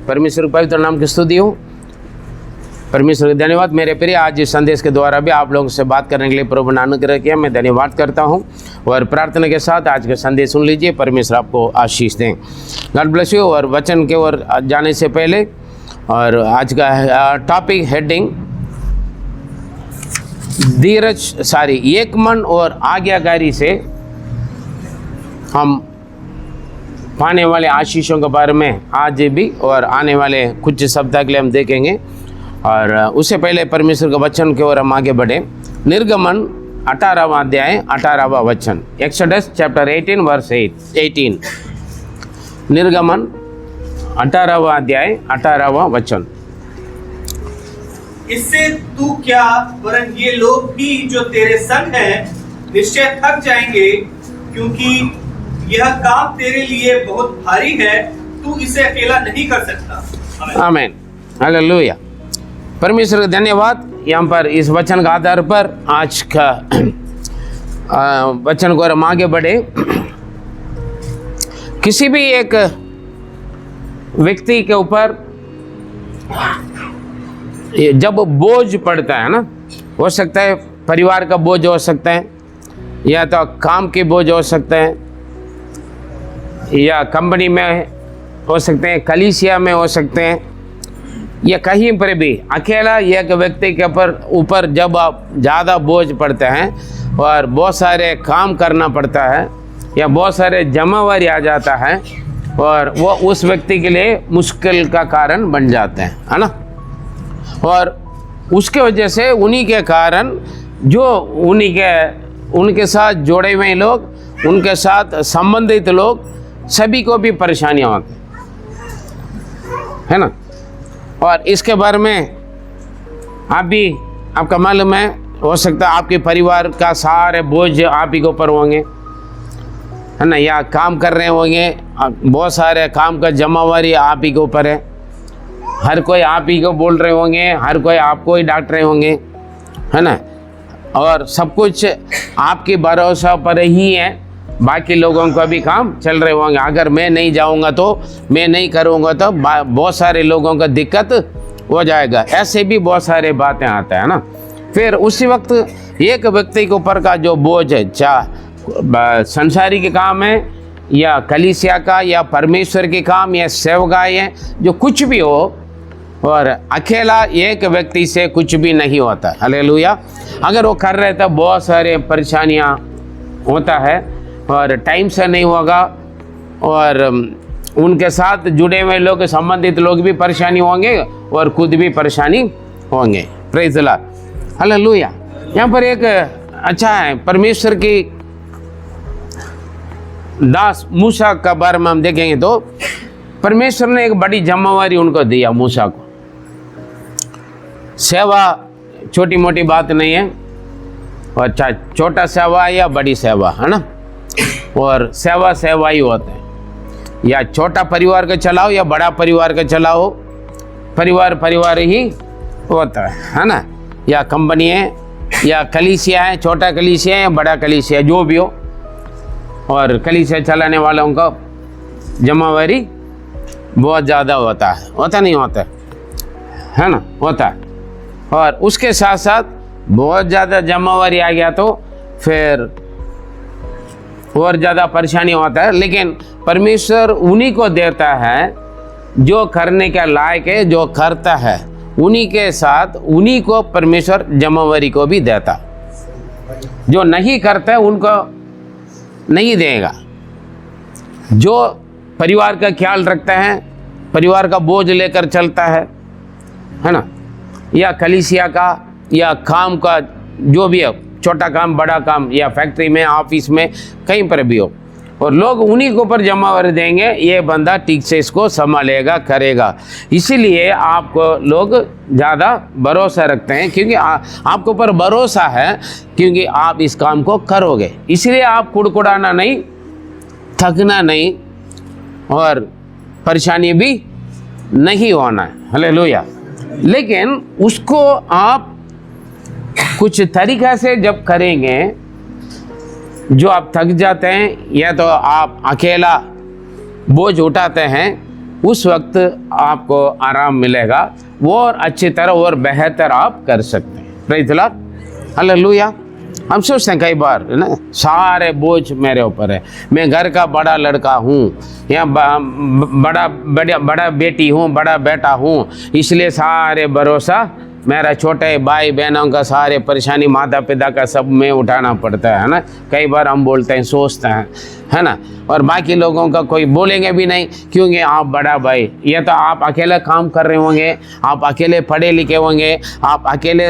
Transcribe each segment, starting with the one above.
परमेश्वर के पवित्र नाम की स्तुति हो। परमेश्वर का धन्यवाद। मेरे प्रिय, आज इस संदेश के द्वारा भी आप लोगों से बात करने के लिए प्रभु ने अनुग्रह किया, मैं धन्यवाद करता हूं। और प्रार्थना के साथ आज का संदेश सुन लीजिए। परमेश्वर आपको आशीष दें। God bless you. और वचन के ओर जाने से पहले, और आज का टॉपिक हेडिंग एक मन और आज्ञाकारी से हम पाने वाले आशीषों के बारे में आज भी और आने वाले कुछ सप्ताह के लिए हम देखेंगे। और उससे पहले परमेश्वर के वचन की ओर हम आगे बढ़े। निर्गमन 18वां अध्याय 18वां वचन, एक्सोडस चैप्टर 18 वर्स 18। निर्गमन 18वां अध्याय 18वां वचन। इससे तू क्या, वरन ये लोग भी जो तेरे संग हैं निश्चय थक जाएंगे, क्योंकि यह काम तेरे लिए बहुत भारी है, तू इसे अकेला नहीं कर सकता। आमीन, हालेलुया। परमेश्वर का धन्यवाद। यहाँ पर इस वचन का आधार पर आज का वचन को हम आगे बढ़े। किसी भी एक व्यक्ति के ऊपर जब बोझ पड़ता है ना, हो सकता है परिवार का बोझ हो सकता है, या तो काम के बोझ हो सकते हैं, या कंपनी में हो सकते हैं, कलीसिया में हो सकते हैं, या कहीं पर भी अकेला एक व्यक्ति के ऊपर जब आप ज़्यादा बोझ पड़ते हैं और बहुत सारे काम करना पड़ता है, या बहुत सारे जमावारी आ जाता है, और वो उस व्यक्ति के लिए मुश्किल का कारण बन जाते हैं, है ना। और उसके वजह से उन्हीं के कारण जो उनके साथ जुड़े हुए लोग, उनके साथ संबंधित लोग, सभी को भी परेशानियां होती है ना। और इसके बारे में आपका मालूम है, हो सकता है आपके परिवार का सारे बोझ आप ही के ऊपर होंगे, है ना, या काम कर रहे होंगे, बहुत सारे काम का जमावारी आप ही के ऊपर है, हर कोई आप ही को बोल रहे होंगे, हर कोई आपको ही डांट रहे होंगे, है ना। और सब कुछ आपके भरोसा पर ही है, बाकी लोगों का भी काम चल रहे होंगे। अगर मैं नहीं जाऊंगा तो, मैं नहीं करूंगा तो बहुत सारे लोगों का दिक्कत हो जाएगा। ऐसे भी बहुत सारे बातें आते हैं ना। फिर उसी वक्त एक व्यक्ति के ऊपर का जो बोझ है, चाहे संसारी के काम है, या कलीसिया का, या परमेश्वर के काम, या सेवकाई है, जो कुछ भी हो, और अकेला एक व्यक्ति से कुछ भी नहीं होता। हालेलुया। अगर वो कर रहे तो बहुत सारे परेशानियां होता है, और टाइम से नहीं होगा, और उनके साथ जुड़े हुए लोग, संबंधित लोग भी परेशानी होंगे, और खुद भी परेशानी होंगे। Praise the Lord, hallelujah. यहाँ पर एक अच्छा है, परमेश्वर की दास मूसा का बारे में हम देखेंगे तो परमेश्वर ने एक बड़ी जिम्मेवारी उनको दिया। मूसा को सेवा छोटी मोटी बात नहीं है, और चाहे छोटा सेवा या बड़ी सेवा, है ना। और सेवा ही होते हैं, या छोटा परिवार का चलाओ या बड़ा परिवार का चलाओ, परिवार ही होता है ना। या कंपनी है, या कलीसिया है, छोटा कलीसिया या बड़ा कलीसिया, जो भी हो, और कलीसिया चलाने वालों का जमावारी बहुत ज़्यादा होता है, होता नहीं होता है ना, होता है। और उसके साथ साथ बहुत ज़्यादा जमावारी आ गया तो फिर और ज़्यादा परेशानी होता है। लेकिन परमेश्वर उन्हीं को देता है जो करने के लायक है, जो करता है उन्हीं के साथ, उन्हीं को परमेश्वर जमावारी को भी देता। जो नहीं करता है उनको नहीं देगा। जो परिवार का ख्याल रखता है, परिवार का बोझ लेकर चलता है ना, या कलीसिया का, या काम का, जो भी है, छोटा काम बड़ा काम, या फैक्ट्री में, ऑफिस में, कहीं पर भी हो, और लोग उन्हीं के ऊपर जमावारी देंगे, ये बंदा ठीक से इसको संभालेगा, करेगा। इसीलिए आपको लोग ज़्यादा भरोसा रखते हैं, क्योंकि आपके ऊपर भरोसा है, क्योंकि आप इस काम को करोगे। इसलिए आप कुड़कुड़ाना नहीं, थकना नहीं, और परेशानी भी नहीं होना है। हालेलुया। लेकिन उसको आप कुछ तरीक़ा से जब करेंगे, जो आप थक जाते हैं, या तो आप अकेला बोझ उठाते हैं, उस वक्त आपको आराम मिलेगा, वो और अच्छी तरह और बेहतर आप कर सकते हैं। Praise the Lord, hallelujah. हम सोचते हैं कई बार है ना, सारे बोझ मेरे ऊपर है, मैं घर का बड़ा लड़का हूँ या बड़ा बेटी हूँ, बड़ा बेटा हूँ, इसलिए सारे भरोसा मेरा छोटे भाई बहनों का, सारे परेशानी माता पिता का सब में उठाना पड़ता है ना। कई बार हम बोलते हैं, सोचते हैं, है ना, और बाकी लोगों का कोई बोलेंगे भी नहीं, क्योंकि आप बड़ा भाई, या तो आप अकेले काम कर रहे होंगे, आप अकेले पढ़े लिखे होंगे, आप अकेले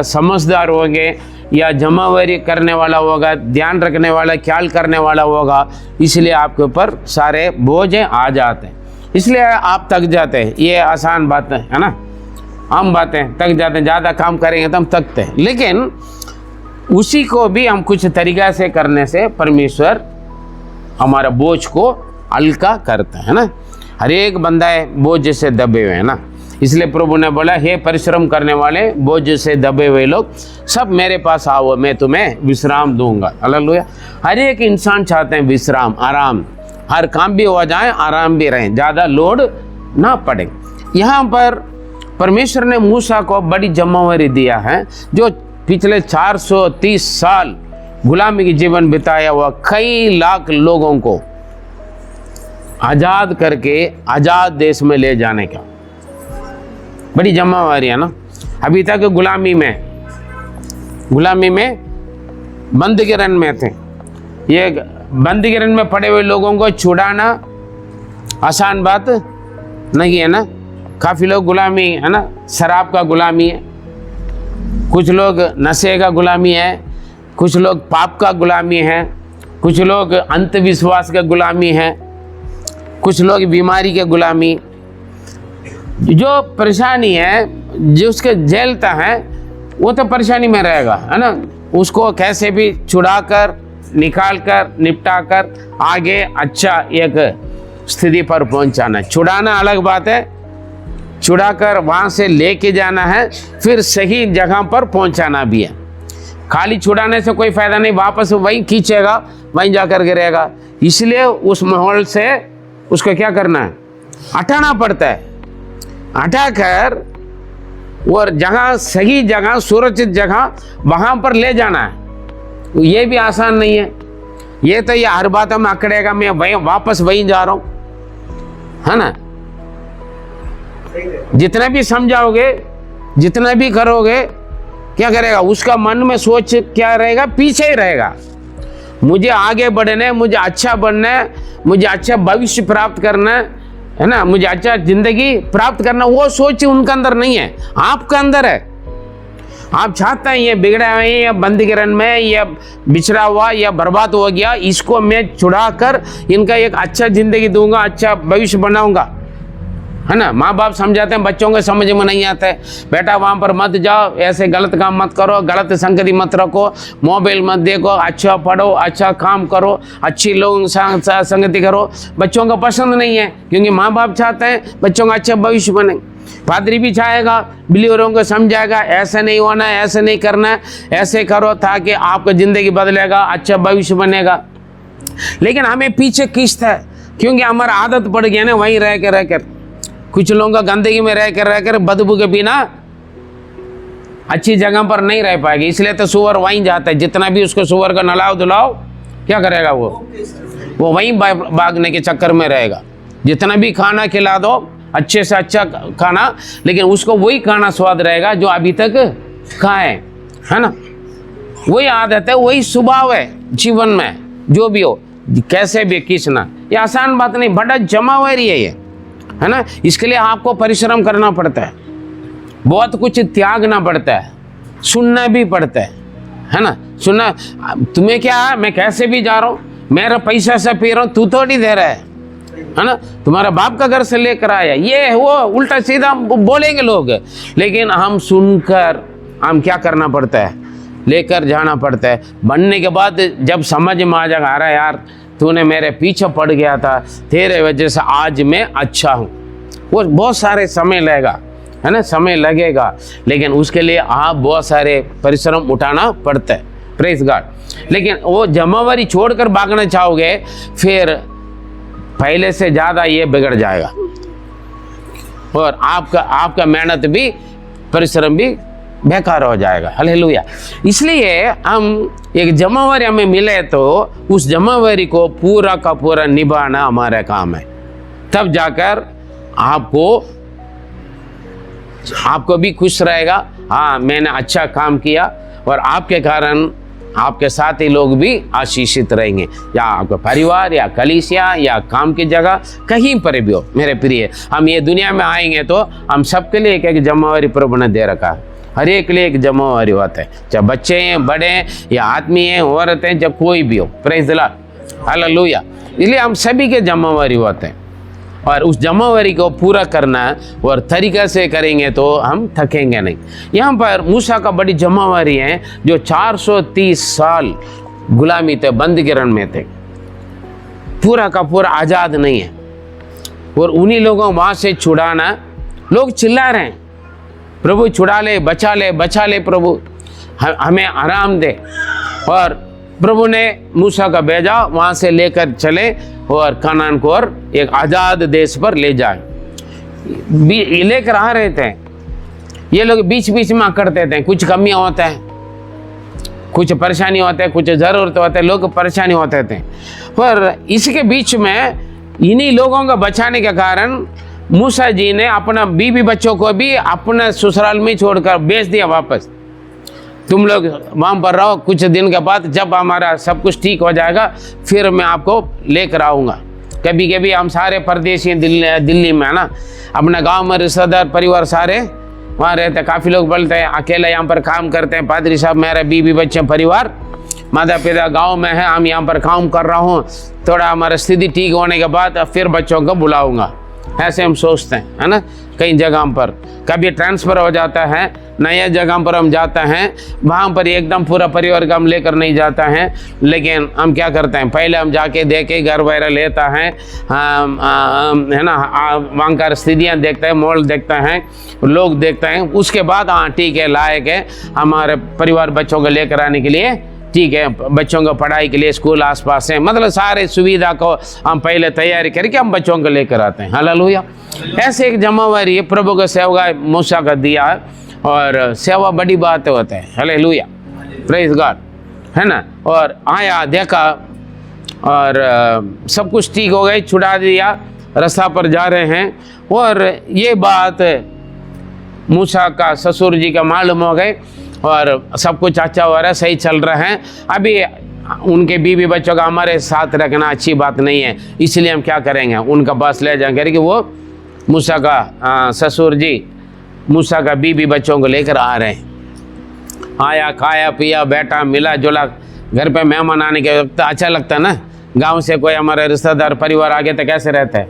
समझदार होंगे, या जमावरी करने वाला होगा, ध्यान रखने वाला, ख्याल करने वाला होगा, इसलिए आपके ऊपर सारे बोझ आ जाते हैं, इसलिए आप थक जाते हैं। ये आसान बात है ना, हम बातें थक जाते हैं, ज़्यादा काम करेंगे तो हम थकते हैं, लेकिन उसी को भी हम कुछ तरीक़ा से करने से परमेश्वर हमारा बोझ को हल्का करता है ना। हर एक बंदा है बोझ से दबे हुए है ना, इसलिए प्रभु ने बोला, हे परिश्रम करने वाले, बोझ से दबे हुए लोग सब मेरे पास आओ, मैं तुम्हें विश्राम दूंगा। हालेलुया। हर एक इंसान चाहते हैं विश्राम, आराम, हर काम भी हो जाए, आराम भी रहें, ज़्यादा लोड ना पड़े। यहाँ पर परमेश्वर ने मूसा को बड़ी जिम्मेवारी दिया है, जो पिछले 430 साल गुलामी की जीवन बिताया हुआ कई लाख लोगों को आज़ाद करके आज़ाद देश में ले जाने का बड़ी जिम्मेवारी है ना। अभी तक गुलामी में बंदीगृह में थे, ये बंदीगृह में पड़े हुए लोगों को छुड़ाना आसान बात नहीं है ना। काफ़ी लोग गुलामी है ना, शराब का गुलामी है, कुछ लोग नशे का गुलामी है, कुछ लोग पाप का गुलामी है, कुछ लोग अंधविश्वास का गुलामी है, कुछ लोग बीमारी के गुलामी। जो परेशानी है, जो उसके झेलता है, वो तो परेशानी में रहेगा है ना। उसको कैसे भी छुड़ा कर, निकाल कर, निपटा कर आगे अच्छा एक स्थिति पर पहुंचाना। छुड़ाना अलग बात है, छुड़ाकर वहाँ से लेके जाना है, फिर सही जगह पर पहुँचाना भी है। खाली छुड़ाने से कोई फ़ायदा नहीं, वापस वहीं खींचेगा, वहीं जाकर गिरेगा। इसलिए उस माहौल से उसको क्या करना है, हटाना पड़ता है। हटाकर और जगह, सही जगह, सुरक्षित जगह वहाँ पर ले जाना है। ये भी आसान नहीं है। ये तो ये हर बात में अकड़ेगा, मैं वहीं वापस वहीं जा रहा हूँ, है ना। जितना भी समझाओगे, जितना भी करोगे, क्या करेगा, उसका मन में सोच क्या रहेगा, पीछे ही रहेगा। मुझे आगे बढ़ना है, मुझे अच्छा बनना है, मुझे अच्छा भविष्य प्राप्त करना है ना, मुझे अच्छा जिंदगी प्राप्त करना, वो सोच उनके अंदर नहीं है, आपके अंदर है। आप चाहते हैं ये बिगड़ा है, या बंदीगृह में, या बिछड़ा हुआ, या बर्बाद हो गया, इसको मैं छुड़ा कर इनका एक अच्छा जिंदगी दूंगा, अच्छा भविष्य बनाऊंगा, है ना। माँ बाप समझाते हैं, बच्चों को समझ में नहीं आता है, बेटा वहाँ पर मत जाओ, ऐसे गलत काम मत करो, गलत संगति मत रखो, मोबाइल मत देखो, अच्छा पढ़ो, अच्छा काम करो, अच्छी लोगों के संगति करो। बच्चों को पसंद नहीं है, क्योंकि माँ बाप चाहते हैं बच्चों का अच्छा भविष्य बने। पादरी भी चाहेगा, बिलीवरों को समझाएगा, ऐसे नहीं होना है, ऐसे नहीं करना है, ऐसे करो ताकि आपका ज़िंदगी बदलेगा, अच्छा भविष्य बनेगा। लेकिन हमें पीछे खींचता है, क्योंकि हमारा आदत पड़ गया ना वहीं रह कर। कुछ लोगों का गंदगी में रह कर बदबू के बिना अच्छी जगह पर नहीं रह पाएगी, इसलिए तो सुअर वहीं जाता है। जितना भी उसको सुअर का नलाओ धुलाओ, क्या करेगा, वो वहीं भागने के चक्कर में रहेगा। जितना भी खाना खिला दो, अच्छे से अच्छा खाना, लेकिन उसको वही खाना स्वाद रहेगा जो अभी तक खाए, है ना। वही आदत है, वही स्वभाव है जीवन में, जो भी हो, कैसे भी खींचना। ये आसान बात नहीं, बड़ा जमावरी है ये, है ना। इसके लिए आपको परिश्रम करना पड़ता है, बहुत कुछ त्यागना पड़ता है, सुनना भी पड़ता है ना। सुनना, तुम्हें क्या है, मैं कैसे भी जा रहा हूँ, मेरा पैसा से पी रहा हूँ, तू थोड़ी दे रहा है ना। तुम्हारा बाप का घर से लेकर आया, ये वो उल्टा सीधा बोलेंगे लोग, लेकिन हम सुनकर हम क्या करना पड़ता है, लेकर जाना पड़ता है। बनने के बाद जब समझ में आ जाएगा, अरे यार तूने मेरे पीछे पड़ गया था, तेरे वजह से आज मैं अच्छा हूँ। वो बहुत सारे समय लगेगा, है ना, समय लगेगा, लेकिन उसके लिए आप बहुत सारे परिश्रम उठाना पड़ता है। Praise God. लेकिन वो जिम्मेवारी छोड़कर भागना चाहोगे, फिर पहले से ज़्यादा ये बिगड़ जाएगा, और आपका मेहनत भी, परिश्रम भी बेकार हो जाएगा। हालेलुया। इसलिए हम एक जिम्मेवारी हमें मिले तो उस जिम्मेवारी को पूरा का पूरा निभाना हमारा काम है, तब जाकर आपको भी खुश रहेगा। हाँ, मैंने अच्छा काम किया, और आपके कारण आपके साथी लोग भी आशीषित रहेंगे, या आपका परिवार या कलीसिया या काम की जगह कहीं पर भी हो। मेरे प्रिय, हम ये दुनिया में आएंगे तो हम सबके लिए एक एक जिम्मेवारी प्रभु ने दे रखा है। हर एक के लिए एक जिम्मेवारी होता है, चाहे बच्चे हैं, बड़े हैं, या आदमी हैं, औरत हैं, चाहे कोई भी हो। Praise the Lord, hallelujah. इसलिए हम सभी के जिम्मेवारी होते हैं, और उस जिम्मेवारी को पूरा करना और तरीक़ा से करेंगे तो हम थकेंगे नहीं। यहाँ पर मूसा का बड़ी जिम्मेवारी है, जो 430 साल गुलामी थे, बंदीगृह में थे, पूरा का पूरा आज़ाद नहीं है, और उन्हीं लोगों को वहाँ से छुड़ाना। लोग चिल्ला रहे हैं, प्रभु छुड़ा ले, बचा ले, बचा ले, प्रभु हमें आराम दे। और प्रभु ने मूसा का भेजा, वहाँ से लेकर चले और कनान को और एक आज़ाद देश पर ले जाए। लेकर आ रहे थे, ये लोग बीच बीच में करते थे, कुछ कमियां होता है, कुछ परेशानी होते हैं, कुछ ज़रूरत होते हैं, लोग परेशानी होते थे। पर इसके बीच में इन्हीं लोगों को बचाने के कारण मूसा जी ने अपना बीवी बच्चों को भी अपने ससुराल में छोड़कर भेज दिया वापस। तुम लोग वहाँ पर रहो, कुछ दिन के बाद जब हमारा सब कुछ ठीक हो जाएगा फिर मैं आपको लेकर आऊँगा। कभी कभी हम सारे परदेशी दिल्ली में है ना, अपने गांव में रिश्तेदार परिवार सारे वहाँ रहते हैं। काफ़ी लोग बोलते हैं अकेला यहाँ पर काम करते हैं, पादरी साहब मेरा बीवी बच्चे परिवार माता पिता गांव में है, हम यहाँ पर काम कर रहा हूँ, थोड़ा हमारा स्थिति ठीक होने के बाद फिर बच्चों को बुलाऊँगा, ऐसे हम सोचते हैं, है ना। कई जगह पर कभी ट्रांसफ़र हो जाता है, नया जगह पर हम जाते हैं, वहाँ पर एकदम पूरा परिवार का हम लेकर नहीं जाता हैं, लेकिन हम क्या करते हैं, पहले हम जाके देखे घर वगैरह लेता है, है ना, वहाँ का स्थितियाँ देखते हैं, मॉल देखते हैं, लोग देखते हैं, उसके बाद हाँ ठीक है, लायक है हमारे परिवार बच्चों को लेकर आने के लिए, ठीक है, बच्चों को पढ़ाई के लिए स्कूल आसपास है, मतलब सारे सुविधा को हम पहले तैयारी करके हम बच्चों को लेकर आते हैं। हालेलुया। ऐसे एक जिम्मेवारी प्रभु का सेवा मूसा का दिया है, और सेवा बड़ी बात होता है। हालेलुया, प्रेज गॉड, है ना। और आया, देखा, और सब कुछ ठीक हो गई, छुड़ा दिया, रास्ता पर जा रहे हैं, और ये बात मूसा का ससुर जी का मालूम हो गए, और सब कुछ अच्छा हो रहा है, सही चल रहा है। अभी उनके बीवी बच्चों का हमारे साथ रखना अच्छी बात नहीं है, इसलिए हम क्या करेंगे, उनका पास ले जाएंगे कि वो मूसा का ससुर जी मूसा का बीवी बच्चों को लेकर आ रहे हैं। आया, खाया पिया, बैठा, मिला जुला, घर पे मेहमान आने के वक्त अच्छा लगता है ना। गांव से कोई हमारे रिश्तेदार परिवार आ गए तो कैसे रहता है,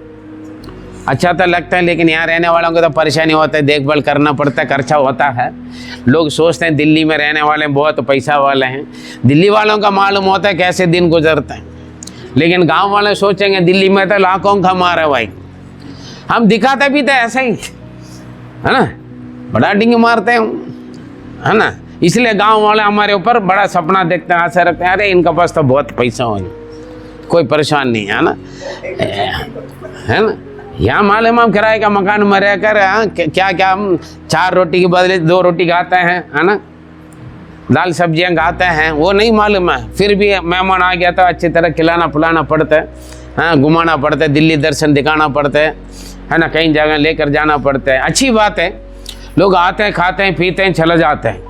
अच्छा तो लगता है, लेकिन यहाँ रहने वालों को तो परेशानी होता है, देखभाल करना पड़ता है, खर्चा होता है। लोग सोचते हैं दिल्ली में रहने वाले बहुत पैसा वाले हैं, दिल्ली वालों का मालूम होता है कैसे दिन गुजरते हैं, लेकिन गांव वाले सोचेंगे दिल्ली में तो लाखों का मारा भाई, हम दिखाते भी तो ऐसा ही है ना, बड़ा डिंग मारते हैं, है ना। इसलिए गांव वाले हमारे ऊपर बड़ा सपना देखते हैं, आशा रखते हैं, अरे इनका पास तो बहुत पैसा हो, कोई परेशान नहीं है ना, है ना। यहाँ मालूम हम किराए का मकान में रह कर क्या क्या हम 4 रोटी के बदले 2 रोटी खाते हैं, है ना, दाल सब्जियाँ खाते हैं, वो नहीं मालूम है। फिर भी मेहमान आ गया तो अच्छी तरह खिलाना पिलाना पड़ता है, हाँ, घुमाना पड़ता है, दिल्ली दर्शन दिखाना पड़ता है ना, कहीं जगह लेकर जाना पड़ता है। अच्छी बात है, लोग आते हैं, खाते हैं, पीते हैं, चले जाते हैं।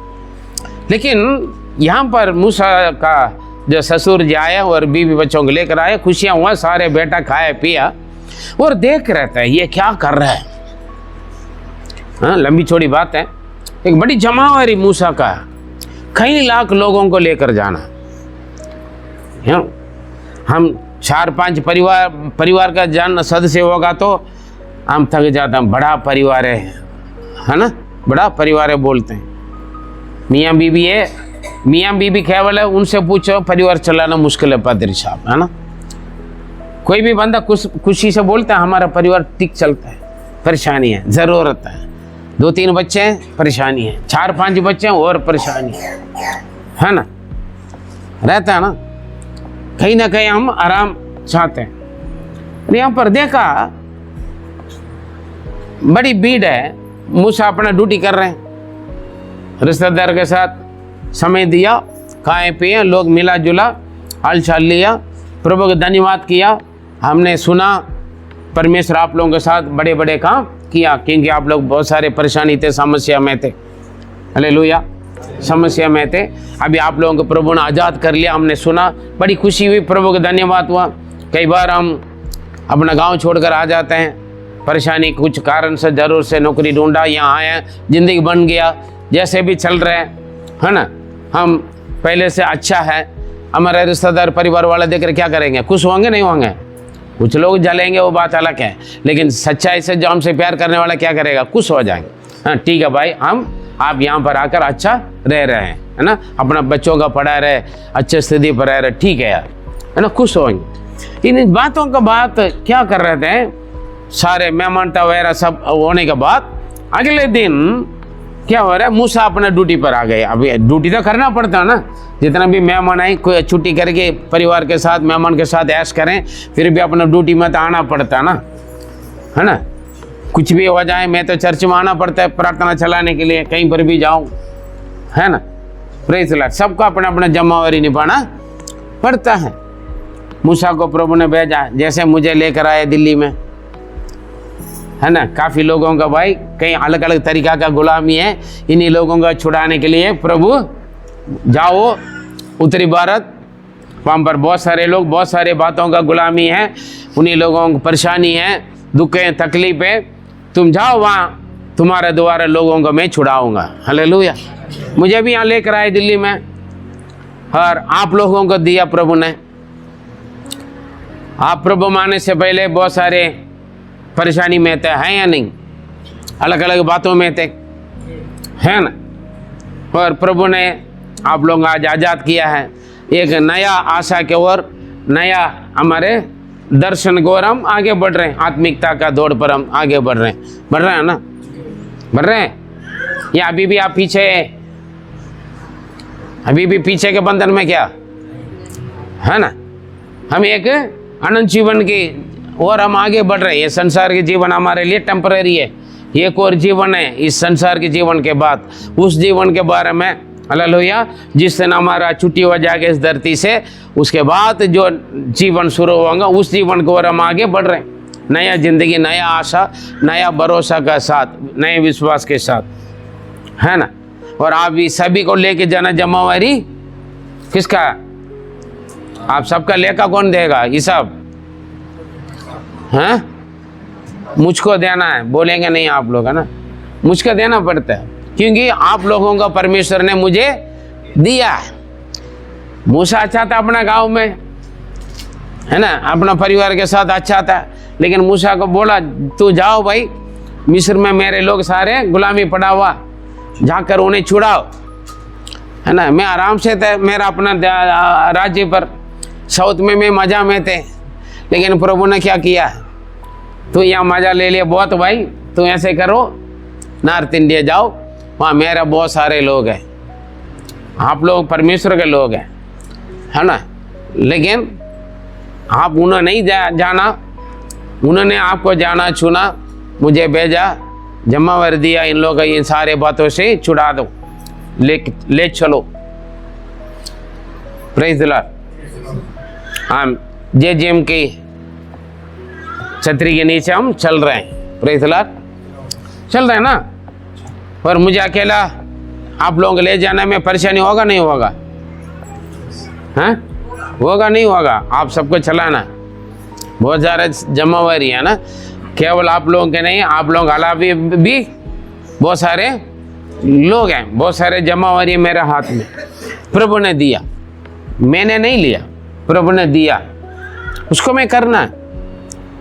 लेकिन यहाँ पर मूसा का जो ससुर जी आया और बीवी बच्चों को लेकर आए, खुशियाँ हुआ, सारे बेटा खाया पिया, और देख रहता है ये क्या कर रहा है। हाँ, लंबी चौड़ी बात है, एक बड़ी जमावरी मूसा का, कई लाख लोगों को लेकर जाना। हम 4-5 परिवार का जन सदस्य होगा तो हम थक जाते हैं, बड़ा परिवार है ना, बड़ा परिवार है बोलते हैं। मियाँ बीबी है, मियाँ बीबी केवल है, उनसे पूछो परिवार चलाना मुश्किल है पादरी साहब, है ना। कोई भी बंदा खुशी से बोलता है हमारा परिवार ठीक चलता है, परेशानी है, ज़रूरत है, 2-3 बच्चे हैं, परेशानी है, 4-5 बच्चे हैं और परेशानी है ना, रहता है ना। कहीं ना कहीं हम आराम चाहते हैं। यहाँ पर देखा बड़ी भीड़ है, मूसा अपना ड्यूटी कर रहे हैं, रिश्तेदार के साथ समय दिया, खाए पिए, लोग मिला जुला, हालचाल लिया, प्रभु का धन्यवाद किया। हमने सुना परमेश्वर आप लोगों के साथ बड़े बड़े काम किया, क्योंकि आप लोग बहुत सारे परेशानी थे, समस्या में थे, हालेलुया, समस्या में थे। अभी आप लोगों को प्रभु ने आज़ाद कर लिया, हमने सुना, बड़ी खुशी हुई, प्रभु का धन्यवाद हुआ। कई बार हम अपना गांव छोड़कर आ जाते हैं, परेशानी कुछ कारण से, जरूर से नौकरी ढूंढा, यहाँ आए, ज़िंदगी बन गया, जैसे भी चल रहे हैं, है ना, हम पहले से अच्छा है। हमारे रिश्तेदार परिवार वाले देखकर क्या करेंगे, खुश होंगे नहीं होंगे? कुछ लोग जलेंगे, वो बात अलग है, लेकिन सच्चाई से जो हमसे प्यार करने वाला क्या करेगा, खुश हो जाएंगे। हाँ ठीक है भाई, आप यहाँ पर आकर अच्छा रह रहे हैं, है ना, अपना बच्चों का पढ़ा रहे, अच्छे स्थिति पर रह रहे, ठीक है यार, है ना, खुश होंगे। इन बातों का बात क्या कर रहे थे, सारे मेहमानता वगैरह सब होने के बाद अगले दिन क्या हो रहा है, मूसा अपना ड्यूटी पर आ गए। अभी ड्यूटी तो करना पड़ता ना, जितना भी मेहमान आए, कोई छुट्टी करके परिवार के साथ, मेहमान के साथ ऐश करें, फिर भी अपना ड्यूटी में तो आना पड़ता ना, है ना, कुछ भी हो जाए, मैं तो चर्च में आना पड़ता है प्रार्थना चलाने के लिए, कहीं पर भी जाऊं, है ना, प्रेज़ द लॉर्ड, सबको अपना अपना जिम्मेवारी निभाना पड़ता है। मूसा को प्रभु ने भेजा, जैसे मुझे लेकर आए दिल्ली में, है ना, काफ़ी लोगों का भाई कई अलग अलग तरीका का गुलामी है, इन्हीं लोगों का छुड़ाने के लिए प्रभु जाओ उत्तरी भारत, वहाँ पर बहुत सारे लोग, बहुत सारे बातों का गुलामी है, उन्हीं लोगों को परेशानी है, दुख है, तकलीफ है, तुम जाओ वहाँ, तुम्हारे द्वारा लोगों को मैं छुड़ाऊँगा, हालेलुया। मुझे भी यहाँ लेकर आए दिल्ली में, और आप लोगों को दिया प्रभु ने। आप प्रभु माने से पहले बहुत सारे परेशानी में थे, हैं या नहीं, अलग अलग बातों में थे, है ना, और प्रभु ने आप लोग आज आज़ाद किया है, एक नया आशा के ओर, नया हमारे दर्शन की ओर हम आगे बढ़ रहे हैं, आत्मिकता का दौड़ पर हम आगे बढ़ रहे हैं ना, बढ़ रहे हैं, या अभी भी आप पीछे, अभी भी पीछे के बंधन में क्या, है ना, हम एक अनंत जीवन की और हम आगे बढ़ रहे हैं। ये संसार के जीवन हमारे लिए टेम्पररी है, एक और जीवन है इस संसार के जीवन के बाद, उस जीवन के बारे में, हालेलुया, जिस दिन हमारा छुट्टी हो जाएगा इस धरती से, उसके बाद जो जीवन शुरू होगा, उस जीवन को और हम आगे बढ़ रहे हैं, नया जिंदगी, नया आशा, नया भरोसा के साथ, नए विश्वास के साथ, है ना। और आप भी सभी को लेके जाना जिम्मेवारी किसका, आप सबका लेखा कौन देगा, हिसाब, हैं, मुझको देना है, बोलेंगे नहीं आप लोग, है ना, मुझको देना पड़ता है, क्योंकि आप लोगों का परमेश्वर ने मुझे दिया है। मूसा अच्छा था अपना गांव में, है ना, अपना परिवार के साथ अच्छा था, लेकिन मूसा को बोला तू जाओ भाई, मिस्र में मेरे लोग सारे गुलामी पड़ा हुआ, जाकर उन्हें छुड़ाओ, है ना, मैं आराम से था, मेरा अपना राज्य पर, साउथ में मैं मज़ा में थे, लेकिन प्रभु ने क्या किया, तू यहाँ मज़ा ले लिया बहुत भाई, तू ऐसे करो, नॉर्थ इंडिया जाओ, वहाँ मेरा बहुत सारे लोग हैं, आप लोग परमेश्वर के लोग हैं, है ना, लेकिन आप उन्होंने नहीं जाना, उन्होंने आपको जाना चुना, मुझे भेजा, जिम्मेवारी दिया, इन लोगों इन सारे बातों से छुड़ा दो, ले चलो, प्रेज़ द लॉर्ड। हम JGM की छतरी के नीचे हम चल रहे हैं, प्रेज़ द लॉर्ड, चल रहे हैं ना, और मुझे अकेला आप लोगों को ले जाने में परेशानी होगा नहीं होगा, हैं, होगा नहीं होगा, आप सबको चलाना, बहुत ज़्यादा जिम्मेवारी है ना, केवल आप लोगों के नहीं, आप लोग अलावा भी बहुत सारे लोग हैं, बहुत सारे जिम्मेवारी मेरे हाथ में, प्रभु ने दिया, मैंने नहीं लिया, प्रभु ने दिया, उसको मैं करना है,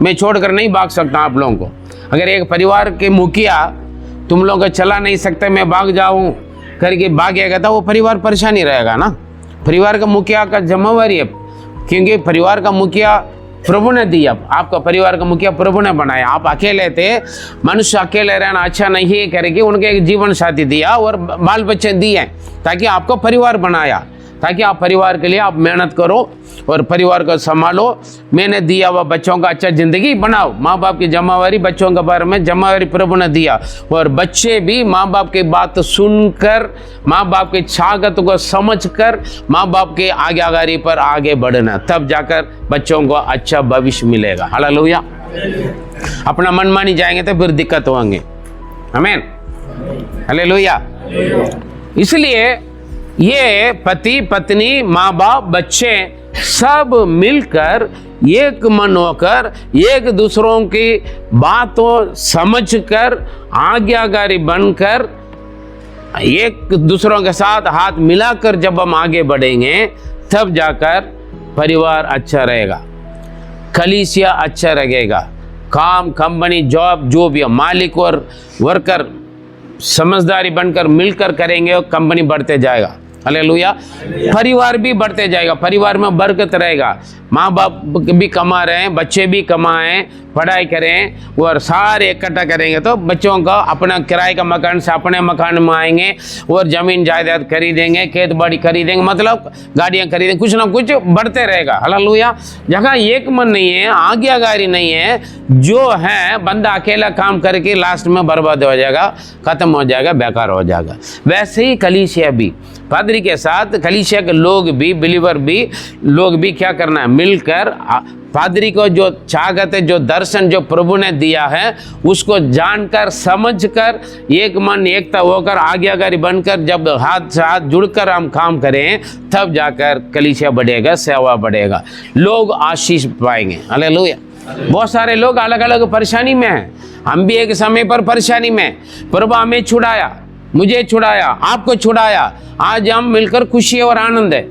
मैं छोड़कर नहीं भाग सकता आप लोगों को। अगर एक परिवार के मुखिया तुम लोग चला नहीं सकते, मैं भाग जाऊं करके भागेगा तो वो परिवार परेशानी रहेगा ना, परिवार का मुखिया का जिम्मेवारी है, क्योंकि परिवार का मुखिया प्रभु ने दिया, आपका परिवार का मुखिया प्रभु ने बनाया, आप अकेले थे, मनुष्य अकेले रहना अच्छा नहीं है करके उनके एक जीवन साथी दिया और बाल बच्चे दिए, ताकि आपको परिवार बनाया, ताकि आप परिवार के लिए आप मेहनत करो और परिवार को संभालो। मैंने दिया हुआ बच्चों का अच्छा ज़िंदगी बनाओ। माँ बाप की जिम्मेवारी बच्चों के बारे में जिम्मेवारी प्रभु ने दिया, और बच्चे भी माँ बाप की बात सुनकर, माँ बाप की छागत को समझकर माँ बाप के आज्ञाकारी पर आगे बढ़ना, तब जाकर बच्चों को अच्छा भविष्य मिलेगा। हालेलुया। अपना मन मानी जाएंगे तो फिर दिक्कत होंगे। आमीन। हालेलुया। इसलिए ये पति पत्नी माँ बाप बच्चे सब मिलकर एक मन होकर एक दूसरों की बातों समझकर आज्ञाकारी बनकर एक दूसरों के साथ हाथ मिलाकर जब हम आगे बढ़ेंगे तब जाकर परिवार अच्छा रहेगा, कलीसिया अच्छा रहेगा, काम कंपनी जॉब जो भी मालिक और वर्कर समझदारी बनकर मिलकर करेंगे और कंपनी बढ़ते जाएगा। हालेलुया। परिवार भी बढ़ते जाएगा, परिवार में बरकत रहेगा। माँ बाप भी कमा रहे हैं, बच्चे भी कमाएं, पढ़ाई करें और सारे इकट्ठा करेंगे तो बच्चों का अपना किराए का मकान से अपने मकान में आएंगे और ज़मीन जायदाद खरीदेंगे, खेत बाड़ी खरीदेंगे, मतलब गाड़ियाँ खरीदेंगे, कुछ ना कुछ बढ़ते रहेगा। हालेलुया। जहाँ एक मन नहीं है, आज्ञाकारी नहीं है, जो है बंदा अकेला काम करके लास्ट में बर्बाद हो जाएगा, ख़त्म हो जाएगा, बेकार हो जाएगा। वैसे ही कलीसिया भी पादरी के साथ, कलीसिया के लोग भी, बिलीवर भी लोग भी क्या करना है, मिलकर पादरी को जो चाहत है, जो दर्शन जो प्रभु ने दिया है उसको जानकर समझकर एक मन एकता होकर आज्ञाकारी बनकर जब हाथ से हाथ जुड़कर हम काम करें तब जाकर कलीसिया बढ़ेगा, सेवा बढ़ेगा, लोग आशीष पाएंगे। हालेलुया। बहुत सारे लोग अलग अलग परेशानी में हैं, हम भी एक समय पर परेशानी में, प्रभु हमें छुड़ाया, मुझे छुड़ाया, आपको छुड़ाया, आज हम मिलकर खुशी और आनंद है,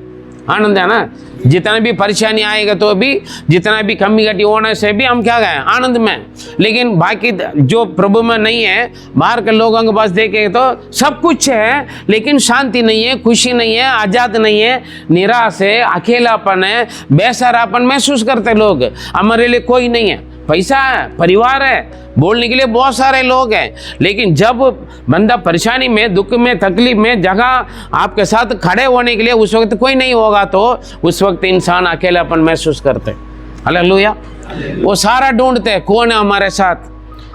आनंद है ना। जितना भी परेशानी आएगा तो भी, जितना भी कमी घटी होने से भी हम क्या गए, आनंद में। लेकिन बाकी जो प्रभु में नहीं है, बाहर के लोगों के पास देखेंगे तो सब कुछ है लेकिन शांति नहीं है, खुशी नहीं है, आज़ाद नहीं है, निराश है, अकेलापन है, बेसहारापन महसूस करते लोग। हमारे लिए कोई नहीं है, पैसा है, परिवार है, बोलने के लिए बहुत सारे लोग हैं, लेकिन जब बंदा परेशानी में, दुख में, तकलीफ में, जगह आपके साथ खड़े होने के लिए उस वक्त कोई नहीं होगा तो उस वक्त इंसान अकेलापन महसूस करते। हालेलुया। वो सारा ढूंढते कौन है हमारे साथ,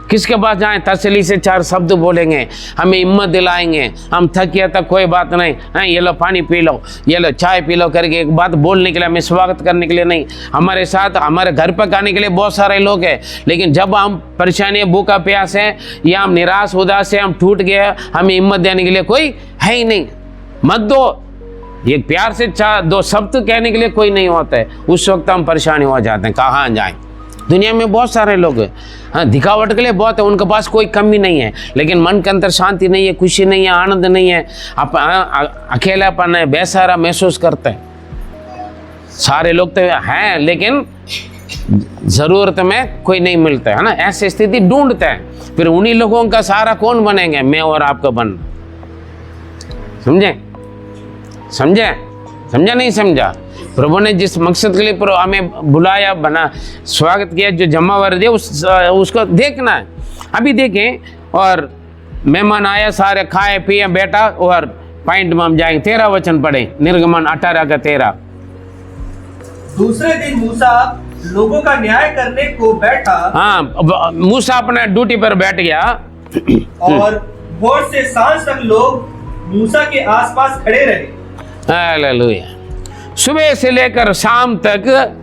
किसके पास जाएं, तसल्ली से चार शब्द बोलेंगे, हमें हिम्मत दिलाएंगे, हम थकिया तक कोई बात नहीं, हैं ये लो पानी पी लो, ये लो चाय पी लो करके एक बात बोलने के लिए, हमें स्वागत करने के लिए नहीं, हमारे साथ हमारे घर पर आने के लिए बहुत सारे लोग हैं। लेकिन जब हम परेशानी, भूखा प्यास है या हम निराश उदास है, हम टूट गए, हमें हिम्मत देने के लिए कोई है ही नहीं। मत दो, ये प्यार से दो शब्द कहने के लिए कोई नहीं होता है, उस वक्त हम परेशानी हो जाते हैं, कहाँ जाएं। दुनिया में बहुत सारे लोग हैं, हाँ दिखावट के लिए बहुत है, उनके पास कोई कमी नहीं है, लेकिन मन के अंदर शांति नहीं है, खुशी नहीं है, आनंद नहीं है, अकेलापन है, बेसहारा महसूस करते हैं। सारे लोग तो हैं लेकिन ज़रूरत में कोई नहीं मिलता है ना, ऐसी स्थिति ढूंढते हैं। फिर उन्हीं लोगों का सहारा कौन बनेंगे, मैं और आपका बन। समझे समझे समझा नहीं समझा। प्रभु ने जिस मकसद के लिए हमें बुलाया, बना, स्वागत किया, जो जमावर दिया उसको देखना है। अभी देखें, और मेहमान आया, सारे खाए पिए बैठा, और पॉइंट में हम जाएंगे, 13 वचन पढ़े, निर्गमन 18 का 13। दूसरे दिन मूसा लोगों का न्याय करने को बैठा। हाँ, मूसा अपने ड्यूटी पर बैठ गया और भोर से सांझ तक लोग मूसा के आसपास खड़े रहे। हालेलुया। सुबह से लेकर शाम तक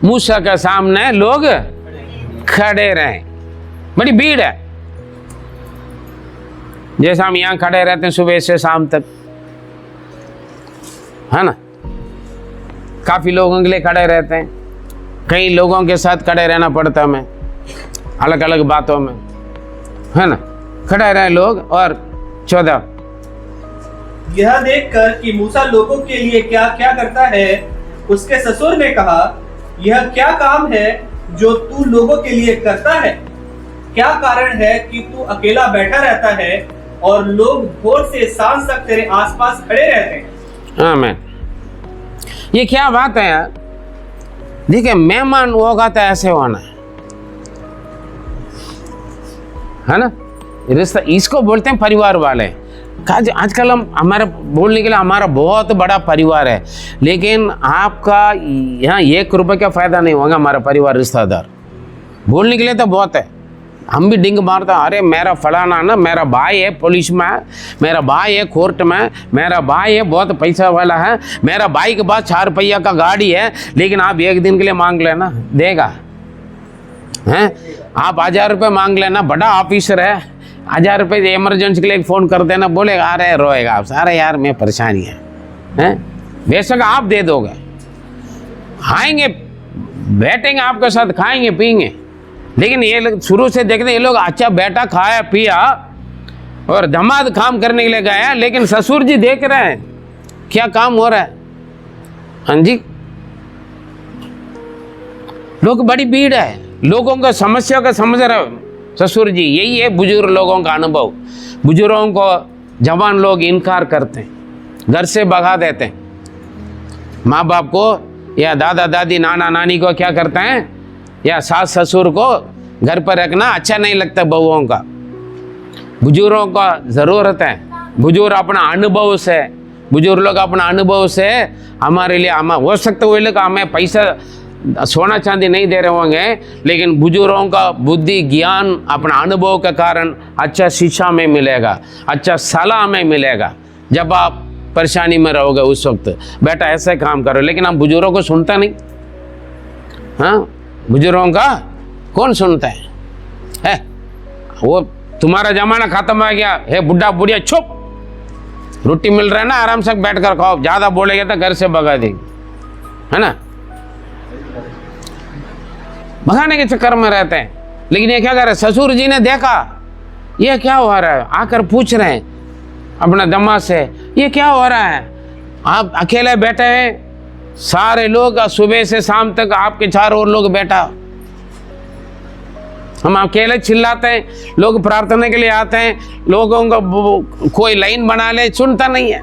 मूसा के सामने लोग खड़े रहे, बड़ी भीड़ है। जैसे हम यहाँ खड़े रहते हैं सुबह से शाम तक, है ना, काफी लोगों के लिए खड़े रहते हैं, कई लोगों के साथ खड़े रहना पड़ता है हमें, अलग अलग बातों में, है ना, खड़े रहे लोग। और 14, यह देखकर कि मूसा लोगों के लिए क्या क्या करता है, उसके ससुर ने कहा, यह क्या काम है जो तू लोगों के लिए करता है? क्या कारण है कि तू अकेला बैठा रहता है और लोग भोर से सांझ तक तेरे आसपास खड़े रहते हैं? आमीन। ये क्या बात है यार। देखिए, मेहमान होगा तो ऐसे होना है ना, रिश्ता इसको बोलते हैं परिवार वाले। आजकल हम हमारा बोलने के लिए हमारा बहुत बड़ा परिवार है, लेकिन आपका यहाँ 1 रुपये का फ़ायदा नहीं होगा। हमारा परिवार रिश्तेदार बोलने के लिए तो बहुत है, हम भी डिंग मारते हैं, अरे मेरा फलाना ना, मेरा भाई है पुलिस में, मेरा भाई है कोर्ट में, मेरा भाई है बहुत पैसा वाला है, मेरा भाई के पास 4 पहिया का गाड़ी है, लेकिन आप 1 दिन के लिए मांग लेना, देगा हैं? आप 1000 रुपये मांग लेना, बड़ा ऑफिसर है, 1000 रुपये इमरजेंसी के लिए फ़ोन कर देना, बोलेगा अरे रोएगा आप, अरे यार मैं परेशानी है, हैं? बेशक आप दे दोगे, आएंगे बैठेंगे आपके साथ, खाएंगे पिएंगे, लेकिन ये लोग शुरू से देखते हैं, ये लोग अच्छा बैठा खाया पिया और दमाद काम करने के लिए गया, लेकिन ससुर जी देख रहे हैं क्या काम हो रहा है। हाँ जी, लोग बड़ी भीड़ है, लोगों का समस्या का समझ रहे ससुर जी। यही है बुजुर्ग लोगों का अनुभव। बुजुर्गों को जवान लोग इनकार करते हैं, घर से भगा देते हैं। माँ बाप को या दादा दादी नाना नानी को क्या करते हैं, या सास ससुर को घर पर रखना अच्छा नहीं लगता बहुओं का। बुजुर्गों का ज़रूरत है, बुजुर्ग अपना अनुभव से, बुजुर्ग लोग अपना अनुभव से हमारे लिए, हम हो सकता है वो लोग हमें पैसा सोना चांदी नहीं दे रहे होंगे, लेकिन बुजुर्गों का बुद्धि ज्ञान अपना अनुभव के कारण अच्छा शिक्षा में मिलेगा, अच्छा सलाह में मिलेगा। जब आप परेशानी में रहोगे उस वक्त बेटा ऐसे काम करो, लेकिन हम बुजुर्गों को सुनता नहीं। हाँ, बुजुर्गों का कौन सुनता है? वो तुम्हारा जमाना खत्म हो गया है, बुढ़ा बुढ़िया चुप, रोटी मिल रहा है ना, आराम से बैठ कर खाओ, ज़्यादा बोलेगे तो घर से भगा देंगे, है ना? भगाने के चक्कर में रहते हैं। लेकिन ये क्या कर रहे हैं, ससुर जी ने देखा ये क्या हो रहा है, आकर पूछ रहे हैं अपना दमाद से ये क्या हो रहा है। आप अकेले बैठे हैं, सारे लोग सुबह से शाम तक आपके चारों ओर लोग बैठा, हम अकेले चिल्लाते हैं, लोग प्रार्थना के लिए आते हैं, लोगों का कोई लाइन बना ले, सुनता नहीं है।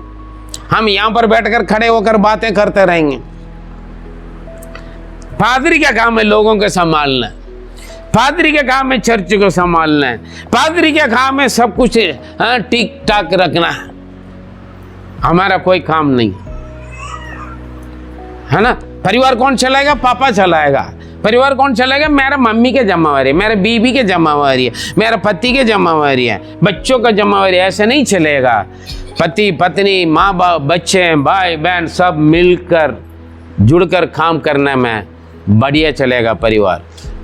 हम यहाँ पर बैठकर खड़े होकर बातें करते रहेंगे। पादरी का काम है लोगों को संभालना, पादरी का काम है चर्च को संभालना है, पादरी का काम है सब कुछ ठीक ठाक रखना है। हमारा कोई काम नहीं है ना। परिवार कौन चलाएगा? पापा चलाएगा। परिवार कौन चलाएगा? मेरा मम्मी के जिम्मेवारी है, मेरे बीबी के जिम्मेवारी है, मेरा पति के जिम्मेवारी है, बच्चों का जिम्मेवारी है। ऐसे नहीं चलेगा। पति पत्नी माँ बाप बच्चे भाई बहन सब मिलकर जुड़कर काम करने में बढ़िया चलेगा परिवार,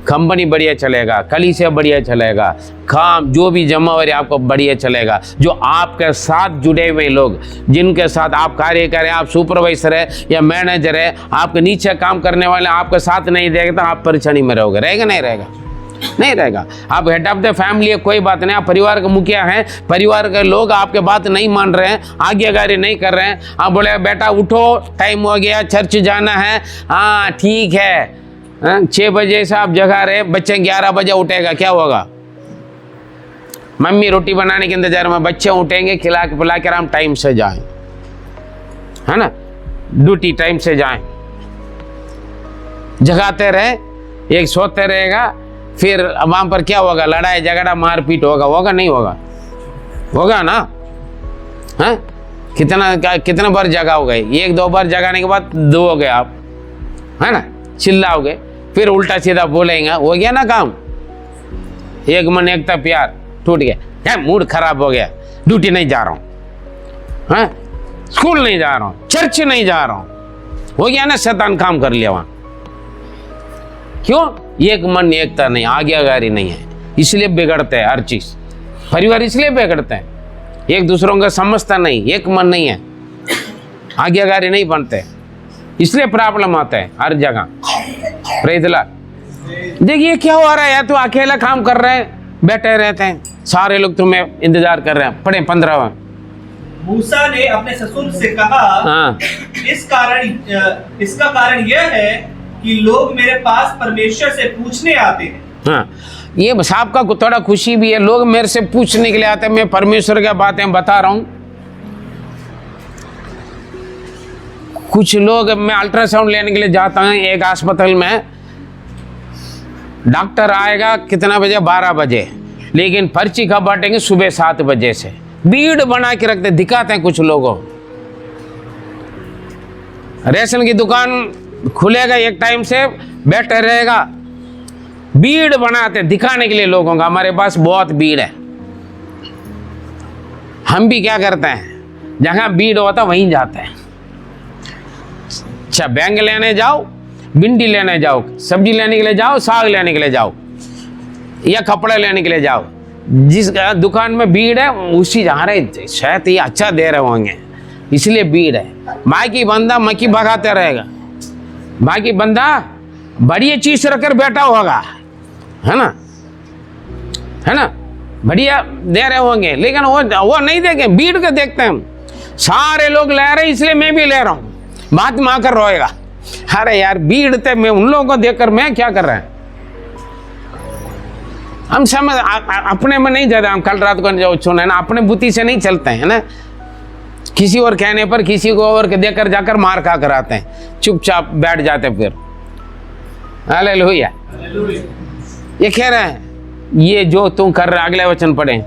कंपनी बढ़िया चलेगा, कलीसिया बढ़िया चलेगा, काम जो भी जिम्मेवारी आपको बढ़िया चलेगा। जो आपके साथ जुड़े हुए लोग, जिनके साथ आप कार्य करें, आप सुपरवाइजर है या मैनेजर है, आपके नीचे काम करने वाले आपके साथ नहीं देगा तो आप परेशानी में रहोगे। रहेगा नहीं रहेगा? नहीं रहेगा। आप हेड ऑफ द फैमिली है, कोई बात नहीं, आप परिवार का मुखिया हैं, परिवार के लोग आपके बात नहीं मान रहे हैं, आज्ञाकारी नहीं कर रहे हैं, आप बोले बेटा उठो टाइम हो गया चर्च जाना है, हाँ ठीक है, 6 बजे से आप जगा रहे, बच्चे 11 बजे उठेगा, क्या होगा? मम्मी रोटी बनाने के इंतजार में बच्चे उठेंगे, खिला के पिला कर हम टाइम से जाएं, है ना, ड्यूटी टाइम से जाएं। जगाते रहे, एक सोते रहेगा, फिर वहां पर क्या होगा? लड़ाई झगड़ा मारपीट होगा, होगा नहीं होगा? होगा ना? हैं? कितना बार जगाओगे? 1-2 बार जगाने के बाद दोगे आप, है ना, चिल्लाओगे, फिर उल्टा सीधा बोलेंगे, हो गया ना काम। एक मन एकता प्यार टूट गया, मूड खराब हो गया, ड्यूटी नहीं जा रहा हूं, हैं, स्कूल नहीं जा रहा हूं, चर्च नहीं जा रहा हूं, हो गया ना, शैतान काम कर लिया वहां। क्यों? एक मन एकता नहीं, आज्ञाकारी नहीं है, इसलिए बिगड़ते हैं हर चीज। परिवार इसलिए बिगड़ते हैं, एक दूसरों का समझता नहीं, एक मन नहीं है, आज्ञाकारी नहीं बनते, इसलिए प्रॉब्लम आता है हर जगह। Praise the Lord. देखिए क्या हो रहा है, या तो अकेला काम कर रहे हैं, बैठे रहते हैं, सारे लोग तुम्हें इंतजार कर रहे हैं। पढ़े 15वां। मूसा ने अपने ससुर से कहा, हाँ, इसका कारण यह है कि लोग मेरे पास परमेश्वर से पूछने आते हैं। हाँ, ये साहब का थोड़ा खुशी भी है, लोग मेरे से पूछने के लिए आते हैं, मैं परमेश्वर की बातें बता रहा हूँ। कुछ लोग, मैं अल्ट्रासाउंड लेने के लिए जाता हूँ एक अस्पताल में, डॉक्टर आएगा कितना बजे? 12 बजे, लेकिन पर्ची कब बांटेंगे? सुबह 7 बजे से। भीड़ बना के रखते, दिखाते हैं कुछ लोगों। रेशन की दुकान खुलेगा एक टाइम से, बैठे रहेगा, भीड़ बनाते दिखाने के लिए लोगों का, हमारे पास बहुत भीड़ है। हम भी क्या करते हैं, जहां भीड़ होता वहीं जाते हैं। अच्छा, बैंक लेने जाओ, भिंडी लेने जाओ, सब्जी लेने के लिए जाओ, साग लेने के लिए जाओ, या कपड़े लेने के लिए जाओ, जिस दुकान में भीड़ है उसी जा रहे, शायद ये अच्छा दे रहे होंगे इसलिए भीड़ है। बाकी बंदा मक्खी भगाते रहेगा, बाकी बंदा बढ़िया चीज रखकर बैठा होगा, है ना, है ना, बढ़िया दे रहे होंगे, लेकिन वो नहीं देखे, भीड़ के देखते हैं। सारे लोग ले रहे इसलिए मैं भी ले रहा हूँ, बात में आकर रोएगा, अरे यार भीड़ थे, मैं उन लोगों को देखकर मैं क्या कर रहा है। हम समझ अपने में नहीं जाते, हम कल रात को जो सुने ना, अपने बुद्धि से नहीं चलते हैं ना, किसी और कहने पर किसी को और देकर जाकर मार खा कर आते हैं, चुपचाप बैठ जाते फिर। हालेलुया। ये कह रहे हैं, ये जो तुम कर रहे, अगले वचन पढ़े।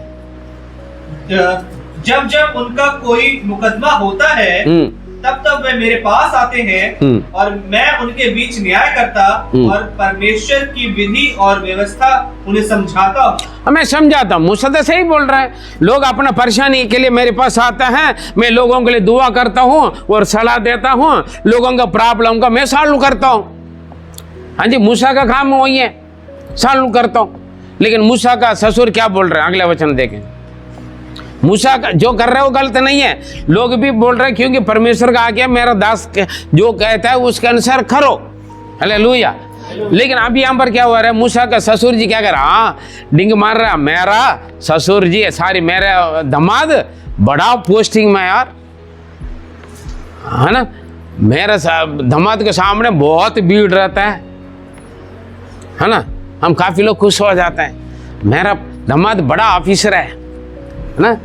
जब जब उनका कोई मुकदमा होता है तब तब वे मेरे पास आते हैं और मैं उनके बीच न्याय करता और परमेश्वर की विधि और व्यवस्था उन्हें समझाता हूँ। मैं समझाता हूँ। मूसा तो सही बोल रहा है, लोग अपना परेशानी के लिए मेरे पास आते हैं, मैं लोगों के लिए दुआ करता हूँ और सलाह देता हूँ, लोगों का प्रॉब्लम का मैं सॉल्व करता हूँ। हाँ जी, मूसा का काम वही है, सॉल्व करता हूँ। लेकिन मूसा का ससुर क्या बोल रहे हैं, अगले वचन देखें। मूसा का जो कर रहे हो गलत नहीं है, लोग भी बोल रहे हैं, क्योंकि परमेश्वर का आज्ञा मेरा दास जो कहता है उसके अनुसार करो। हालेलुया। लेकिन अभी यहाँ पर क्या हुआ है, मूसा का ससुर जी क्या कर रहा, हाँ डिंग मार रहा, मेरा ससुर जी सारी मेरा दामाद बड़ा पोस्टिंग में यार, है ना, मेरे दामाद के सामने बहुत भीड़ रहता है ना, हम काफी लोग खुश हो जाते हैं, मेरा दामाद बड़ा ऑफिसर है ना,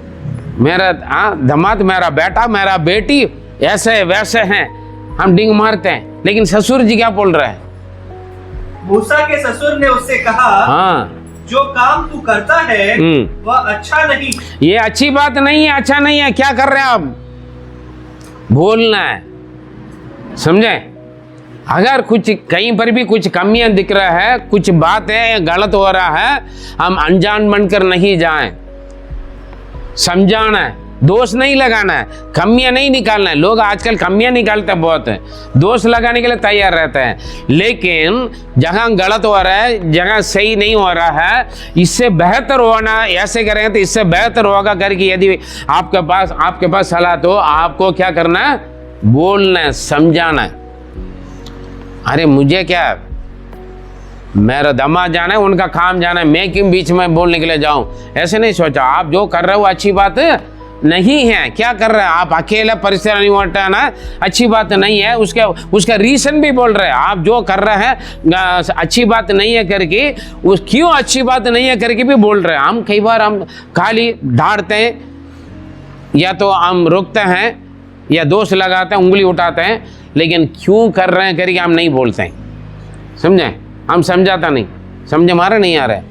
मेरा दामाद, मेरा बेटा, मेरा बेटी ऐसे वैसे हैं, हम डिंग मारते हैं। लेकिन ससुर जी क्या बोल रहे हैं, मूसा के ससुर ने उससे कहा, हाँ जो काम तू करता है वह अच्छा नहीं। ये अच्छी बात नहीं है, अच्छा नहीं है। क्या कर रहे हैं आप, बोलना है, समझे। अगर कुछ कहीं पर भी कुछ कमियां दिख रहा है, कुछ बातें गलत हो रहा है, हम अनजान बनकर नहीं जाएं, समझाना है, दोष नहीं लगाना है, कमियां नहीं निकालना है। लोग आजकल कमियां निकालते बहुत है, दोष लगाने के लिए तैयार रहते हैं, लेकिन जहां गलत हो रहा है, जहां सही नहीं हो रहा है, इससे बेहतर होना, ऐसे करेंगे तो इससे बेहतर होगा करके यदि आपके पास सलाह, तो आपको क्या करना है, बोलना है, समझाना है। अरे मुझे क्या, मेरा दामाद जाना है, उनका काम जाना है, मैं क्यों बीच में बोलने के लिए जाऊं, ऐसे नहीं सोचा। आप जो कर रहे हो अच्छी बात नहीं है। क्या कर रहे हैं आप, अकेला परेशानी उठाना अच्छी बात नहीं है, उसका रीजन भी बोल रहे हैं। आप जो कर रहे हैं अच्छी बात नहीं है करके, उस क्यों अच्छी बात नहीं है करके भी बोल रहे हैं। हम कई बार हम खाली डांटते हैं, या तो हम रोकते हैं, या दोष लगाते हैं, उंगली उठाते हैं, लेकिन क्यों कर रहे हैं करके हम नहीं बोलते हैं, समझे। हम समझाता नहीं, समझ हमारा नहीं आ रहा है,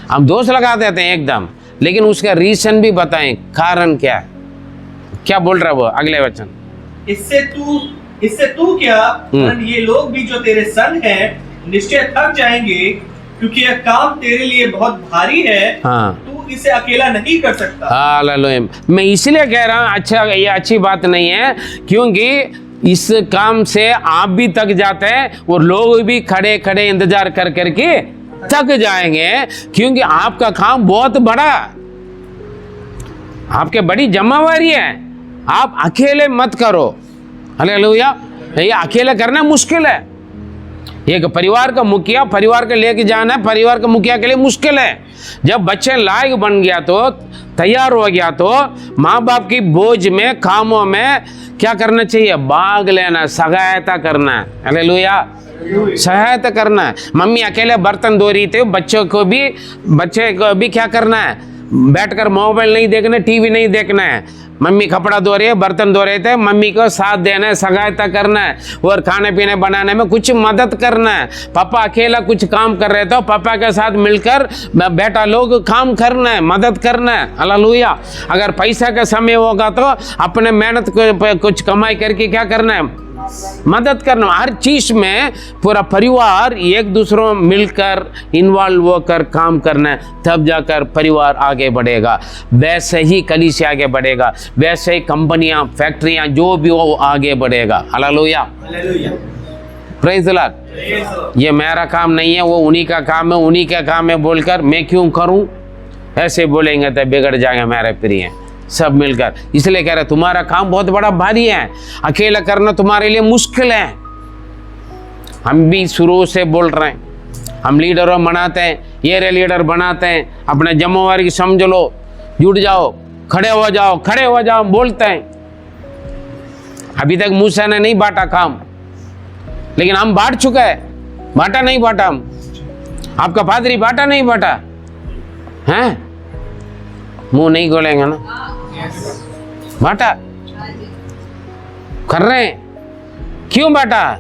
हम दोष लगा देते हैं एकदम, लेकिन उसका रीजन भी बताएं, कारण क्या है। क्या बोल रहा है वो, अगले वचन। इससे तू क्या, ये लोग भी जो तेरे संग हैं निश्चय थक जाएंगे, क्योंकि यह काम तेरे लिए बहुत भारी है। हाँ, तू इसे अकेला नहीं कर सकता। हालेलुया। मैं इसलिए कह रहा हूँ, अच्छा ये अच्छी बात नहीं है, क्योंकि इस काम से आप भी थक जाते हैं और लोग भी खड़े खड़े इंतजार कर करके थक जाएंगे, क्योंकि आपका काम बहुत बड़ा, आपके बड़ी जिम्मेवारी है। आप अकेले मत करो। हालेलुया। ये अकेले करना मुश्किल है। एक परिवार का मुखिया, परिवार को लेके जाना है, परिवार का मुखिया के लिए मुश्किल है। जब बच्चे लायक बन गया, तो तैयार हो गया, तो माँ बाप की बोझ में, कामों में क्या करना चाहिए, भाग लेना, सहायता करना है। हालेलुया। सहायता करना है। मम्मी अकेले बर्तन धो रही थी, बच्चे को भी क्या करना है, बैठकर मोबाइल नहीं देखना, टीवी नहीं देखना है। मम्मी कपड़ा धो रही है, बर्तन धो रहे थे, मम्मी को साथ देना है, सहायता करना है और खाने पीने बनाने में कुछ मदद करना है। पापा अकेला कुछ काम कर रहे तो पापा के साथ मिलकर बेटा लोग काम करना है, मदद करना है। हालेलुया। अगर पैसा का समय होगा तो अपने मेहनत को कुछ कमाई करके क्या करना है, मदद करना। हर चीज में पूरा परिवार एक दूसरों में मिलकर इन्वॉल्व होकर काम करना है, तब जाकर परिवार आगे बढ़ेगा। वैसे ही कलीसिया आगे बढ़ेगा, वैसे ही कंपनियां, फैक्ट्रियां जो भी हो आगे बढ़ेगा। Hallelujah, praise the Lord. ये मेरा काम नहीं है, वो उन्हीं का काम है, उन्हीं का काम है बोलकर मैं क्यों करूं, ऐसे बोलेंगे तो बिगड़ जाएंगे मेरे प्रिय सब मिलकर। इसलिए कह रहे तुम्हारा काम बहुत बड़ा भारी है, अकेला करना तुम्हारे लिए मुश्किल है। हम भी शुरू से बोल रहे हैं, हम लीडरों बनाते हैं, एरिया लीडर बनाते हैं, अपने जिम्मेवारी समझ लो, जुट जाओ, खड़े हो जाओ, खड़े हो जाओ बोलते हैं। अभी तक मूसा ने नहीं बांटा काम, लेकिन हम बांट चुके हैं। बांटा नहीं बांटा हम, आपका पादरी बांटा नहीं बांटा हैं, मुंह नहीं खोलेंगे ना, बांटा कर रहे हैं। क्यों बांटा?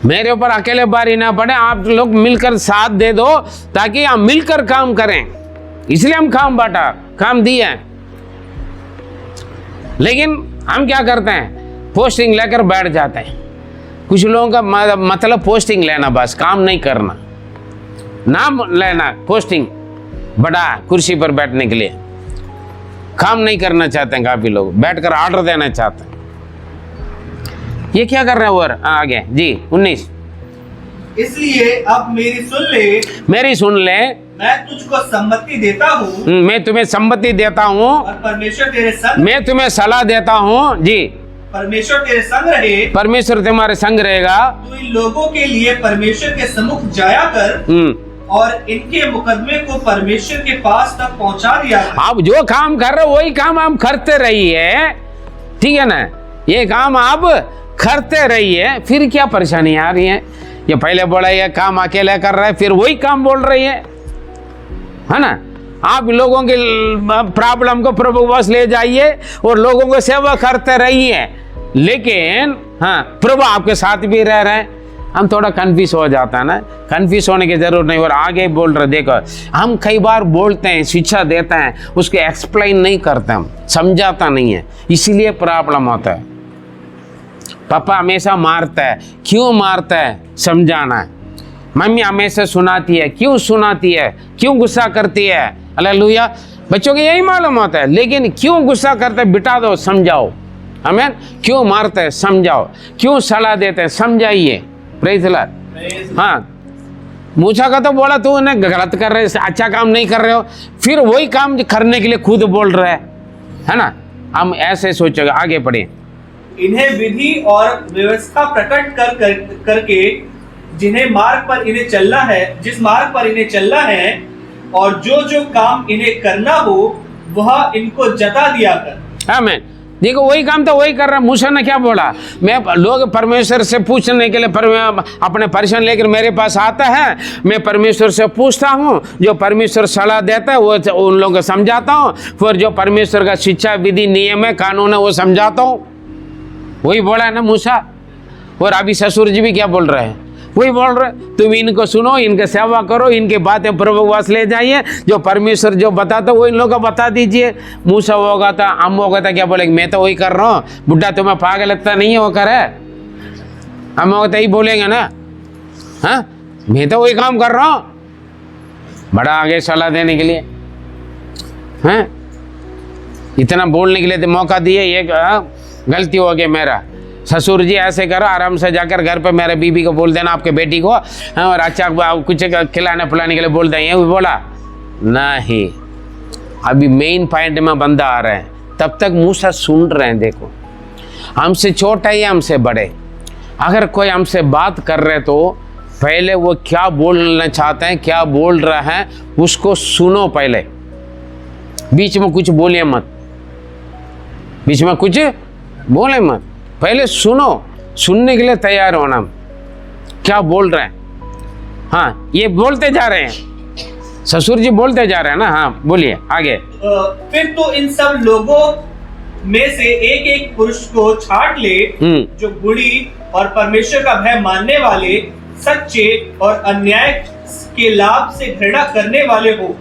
मेरे ऊपर अकेले बारी ना पड़े, आप लोग मिलकर साथ दे दो ताकि हम मिलकर काम करें, इसलिए हम काम बांटा, काम दिए। लेकिन हम क्या करते हैं, पोस्टिंग लेकर बैठ जाते हैं। कुछ लोगों का मतलब पोस्टिंग लेना, बस काम नहीं करना, नाम लेना, पोस्टिंग, बड़ा कुर्सी पर बैठने के लिए। काम नहीं करना चाहते हैं, काफी लोग बैठकर ऑर्डर देना चाहते हैं। ये क्या कर रहे हैं? और आगे जी 19, इसलिए अब मेरी सुन ले, मैं तुझको सम्मति देता हूँ, मैं तुम्हें सम्मति देता हूँ, और परमेश्वर तेरे संग, मैं तुम्हें सलाह देता हूँ जी, परमेश्वर तेरे संग रहे, परमेश्वर तुम्हारे संग रहेगा। तू इन लोगों के लिए परमेश्वर के सम्मुख जाया कर और इनके मुकदमे को परमेश्वर के पास तक पहुंचा दिया। आप जो काम कर रहे हो वही काम आप करते रहिए, ठीक है ना, ये काम आप करते रहिए, फिर क्या परेशानी आ रही है? ये पहले बोला ये काम अकेले कर रहा है, फिर वही काम बोल रही है ना। आप लोगों के प्रॉब्लम को प्रभु पास ले जाइए और लोगों को सेवा करते रहिए, लेकिन हाँ प्रभु आपके साथ भी रह रहे हैं। हम थोड़ा कन्फ्यूज हो जाता है ना, कन्फ्यूज होने की जरूरत नहीं। और आगे बोल रहे, देखो हम कई बार बोलते हैं, शिक्षा देते हैं, उसके एक्सप्लेन नहीं करते, हम समझाता नहीं है, इसीलिए प्रॉब्लम होता है। पापा हमेशा मारता है, क्यों मारता है? समझाना है। मम्मी हमेशा सुनाती है, क्यों सुनाती है? क्यों गुस्सा करती है? हालेलुया। बच्चों को यही मालूम होता है, लेकिन क्यों गुस्सा करते हैं? बिठा दो, समझाओ। आमीन। क्यों मारते हैं? समझाओ। क्यों सलाह देते हैं? समझाइए। Praise the Lord. हाँ, मूसा का तो बोला तू ने गलत कर रहे, अच्छा काम नहीं कर रहे हो, फिर वही काम करने के लिए खुद बोल रहे है ना। हम ऐसे सोचेंगे। आगे पढ़े। इन्हें विधि और व्यवस्था प्रकट करके जिन्हें मार्ग पर इन्हें चलना है, जिस मार्ग पर इन्हें चलना है, और जो जो काम इन्हें करना हो वह इनको जता दिया कर। आमीन। देखो वही काम तो वही कर रहा है। मूसा ने क्या बोला? मैं लोग परमेश्वर से पूछने के लिए अपने परेशान लेकर मेरे पास आता है, मैं परमेश्वर से पूछता हूँ, जो परमेश्वर सलाह देता है वो उन लोगों को समझाता हूँ, फिर जो परमेश्वर का शिक्षा, विधि, नियम है, कानून है, वो समझाता हूँ। वही बोला है ना मूसा। और अभी ससुर जी भी क्या बोल रहे हैं? वही बोल रहे, तुम इनको सुनो, इनके सेवा करो, इनकी बातें प्रभु पास ले जाइए, जो परमेश्वर जो बताता वो इन लोगों को बता दीजिए। मूसा होगा था, हम होगा था, क्या बोलेंगे? मैं तो वही कर रहा हूँ, बुढ़ा तुम्हें पागल लगता नहीं है वो करे? हम होगा तो यही बोलेंगे ना, हाँ मैं तो वही काम कर रहा हूँ। बड़ा आगे सलाह देने के लिए, हैं इतना बोलने के लिए तो मौका दिए। ये गलती हो गई मेरा, ससुर जी ऐसे करो, आराम से जाकर घर पे मेरे बीबी को बोल देना, आपके बेटी को, और अच्छा कुछ खिलाने पिलाने के लिए बोल देंगे। वो बोला नहीं, अभी मेन पॉइंट में बंदा आ रहा है, तब तक मूसा सुन रहे हैं। देखो हमसे छोटा ही हमसे बड़े, अगर कोई हमसे बात कर रहे तो पहले वो क्या बोलना चाहते हैं, क्या बोल रहा है, उसको सुनो पहले। बीच में कुछ बोलिए मत, बीच में कुछ बोले मत, पहले सुनो, सुनने के लिए तैयार होना क्या बोल रहे हैं। हाँ ये बोलते जा रहे हैं, ससुर जी बोलते जा रहे हैं ना, हाँ बोलिए आगे। फिर तो इन सब लोगों में से एक एक पुरुष को छांट ले जो गुणी और परमेश्वर का भय मानने वाले, सच्चे और अन्याय के लाभ से घृणा करने वाले हो,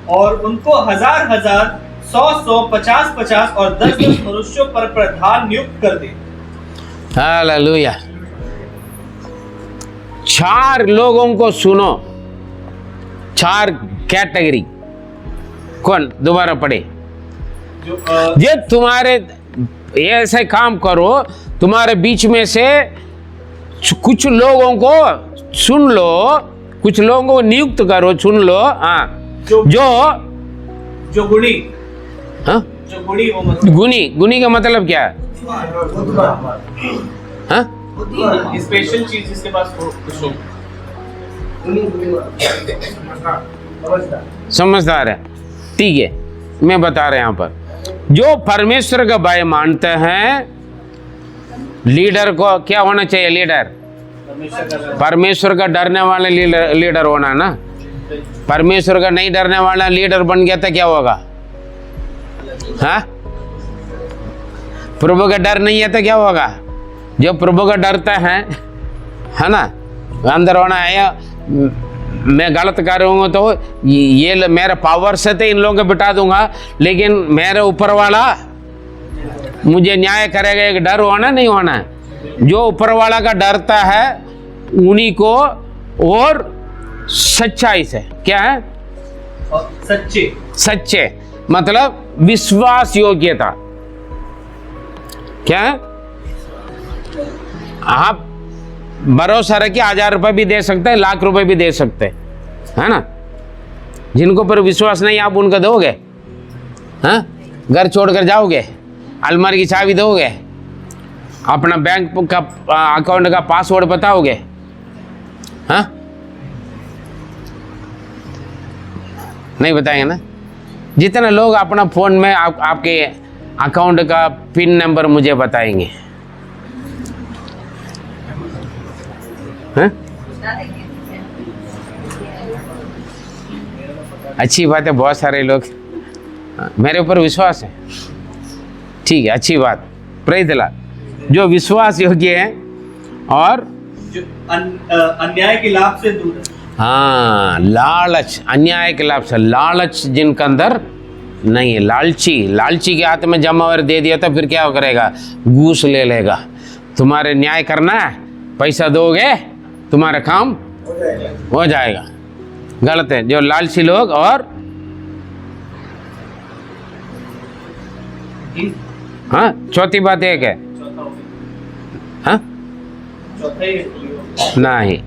और उनको हजार हजार, सौ सौ, पचास पचास और 10 मनुष्यों पर प्रधान नियुक्त कर दे। हालेलुया। 4 लोगों को सुनो, 4 कैटेगरी। कौन? दोबारा पढ़े। ये तुम्हारे ऐसे काम करो, तुम्हारे बीच में से कुछ लोगों को सुन लो, कुछ लोगों को नियुक्त करो, सुन लो। हाँ, जो गुणी, हाँ, जो गुणी वो मतलब गुणी का मतलब क्या है? हाँ, स्पेशल चीज जिसके पास हो, कुछ हो। समझदार है, ठीक है। मैं बता रहा यहाँ पर, जो परमेश्वर का भय मानते हैं, लीडर को क्या होना चाहिए? लीडर परमेश्वर का डरने वाला लीडर होना ना। परमेश्वर का नहीं डरने वाला लीडर बन गया तो क्या होगा? हाँ, प्रभु का डर नहीं है तो क्या होगा? जो प्रभु का डरता है ना, अंदर होना है। मैं गलत कर रहा हूँ तो ये मेरे पावर से तो इन लोगों को बिठा दूंगा, लेकिन मेरे ऊपर वाला मुझे न्याय करेगा, एक डर होना नहीं होना है। जो ऊपर वाला का डरता है उन्हीं को, और सच्चाई से क्या है? सच्चे, सच्चे मतलब विश्वास योग्यता। क्या है? आप भरोसा रखिए, 1000 रुपए भी दे सकते हैं, लाख रुपए भी दे सकते हैं, है ना। जिनको पर विश्वास नहीं आप उनको दोगे? हाँ, घर छोड़कर जाओगे? अलमारी की चाबी दोगे? अपना बैंक का अकाउंट का पासवर्ड बताओगे? हाँ, नहीं बताएंगे ना। जितने लोग अपना फोन में आपके अकाउंट का पिन नंबर मुझे बताएंगे? हाँ? अच्छी बात है, बहुत सारे लोग मेरे ऊपर विश्वास है, ठीक है, अच्छी बात। Praise the Lord. जो विश्वास योग्य है और जो अन्याय के लाभ से दूर है। हाँ, लालच, अन्याय के लाभ से, लालच जिनके अंदर नहीं है। लालची के हाथ में जमावर दे दिया तो फिर क्या करेगा? घूस ले लेगा। तुम्हारे न्याय करना है, पैसा दोगे तुम्हारा काम हो जाएगा। गलत है जो लालची लोग। और हाँ, चौथी बात एक है, हाँ, नहीं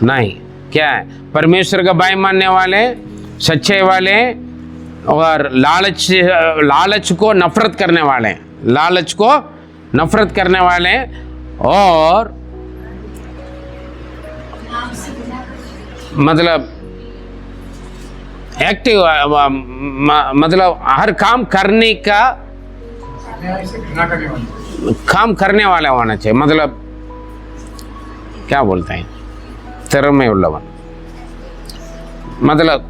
नहीं, क्या है? परमेश्वर का भय मानने वाले, सच्चे वाले, और लालच को नफरत करने वाले, लालच को नफरत करने वाले, और मतलब एक्टिव, मतलब हर काम करने का, काम करने वाला होना चाहिए। मतलब क्या बोलते हैं, तिरमे उल्लवन, मतलब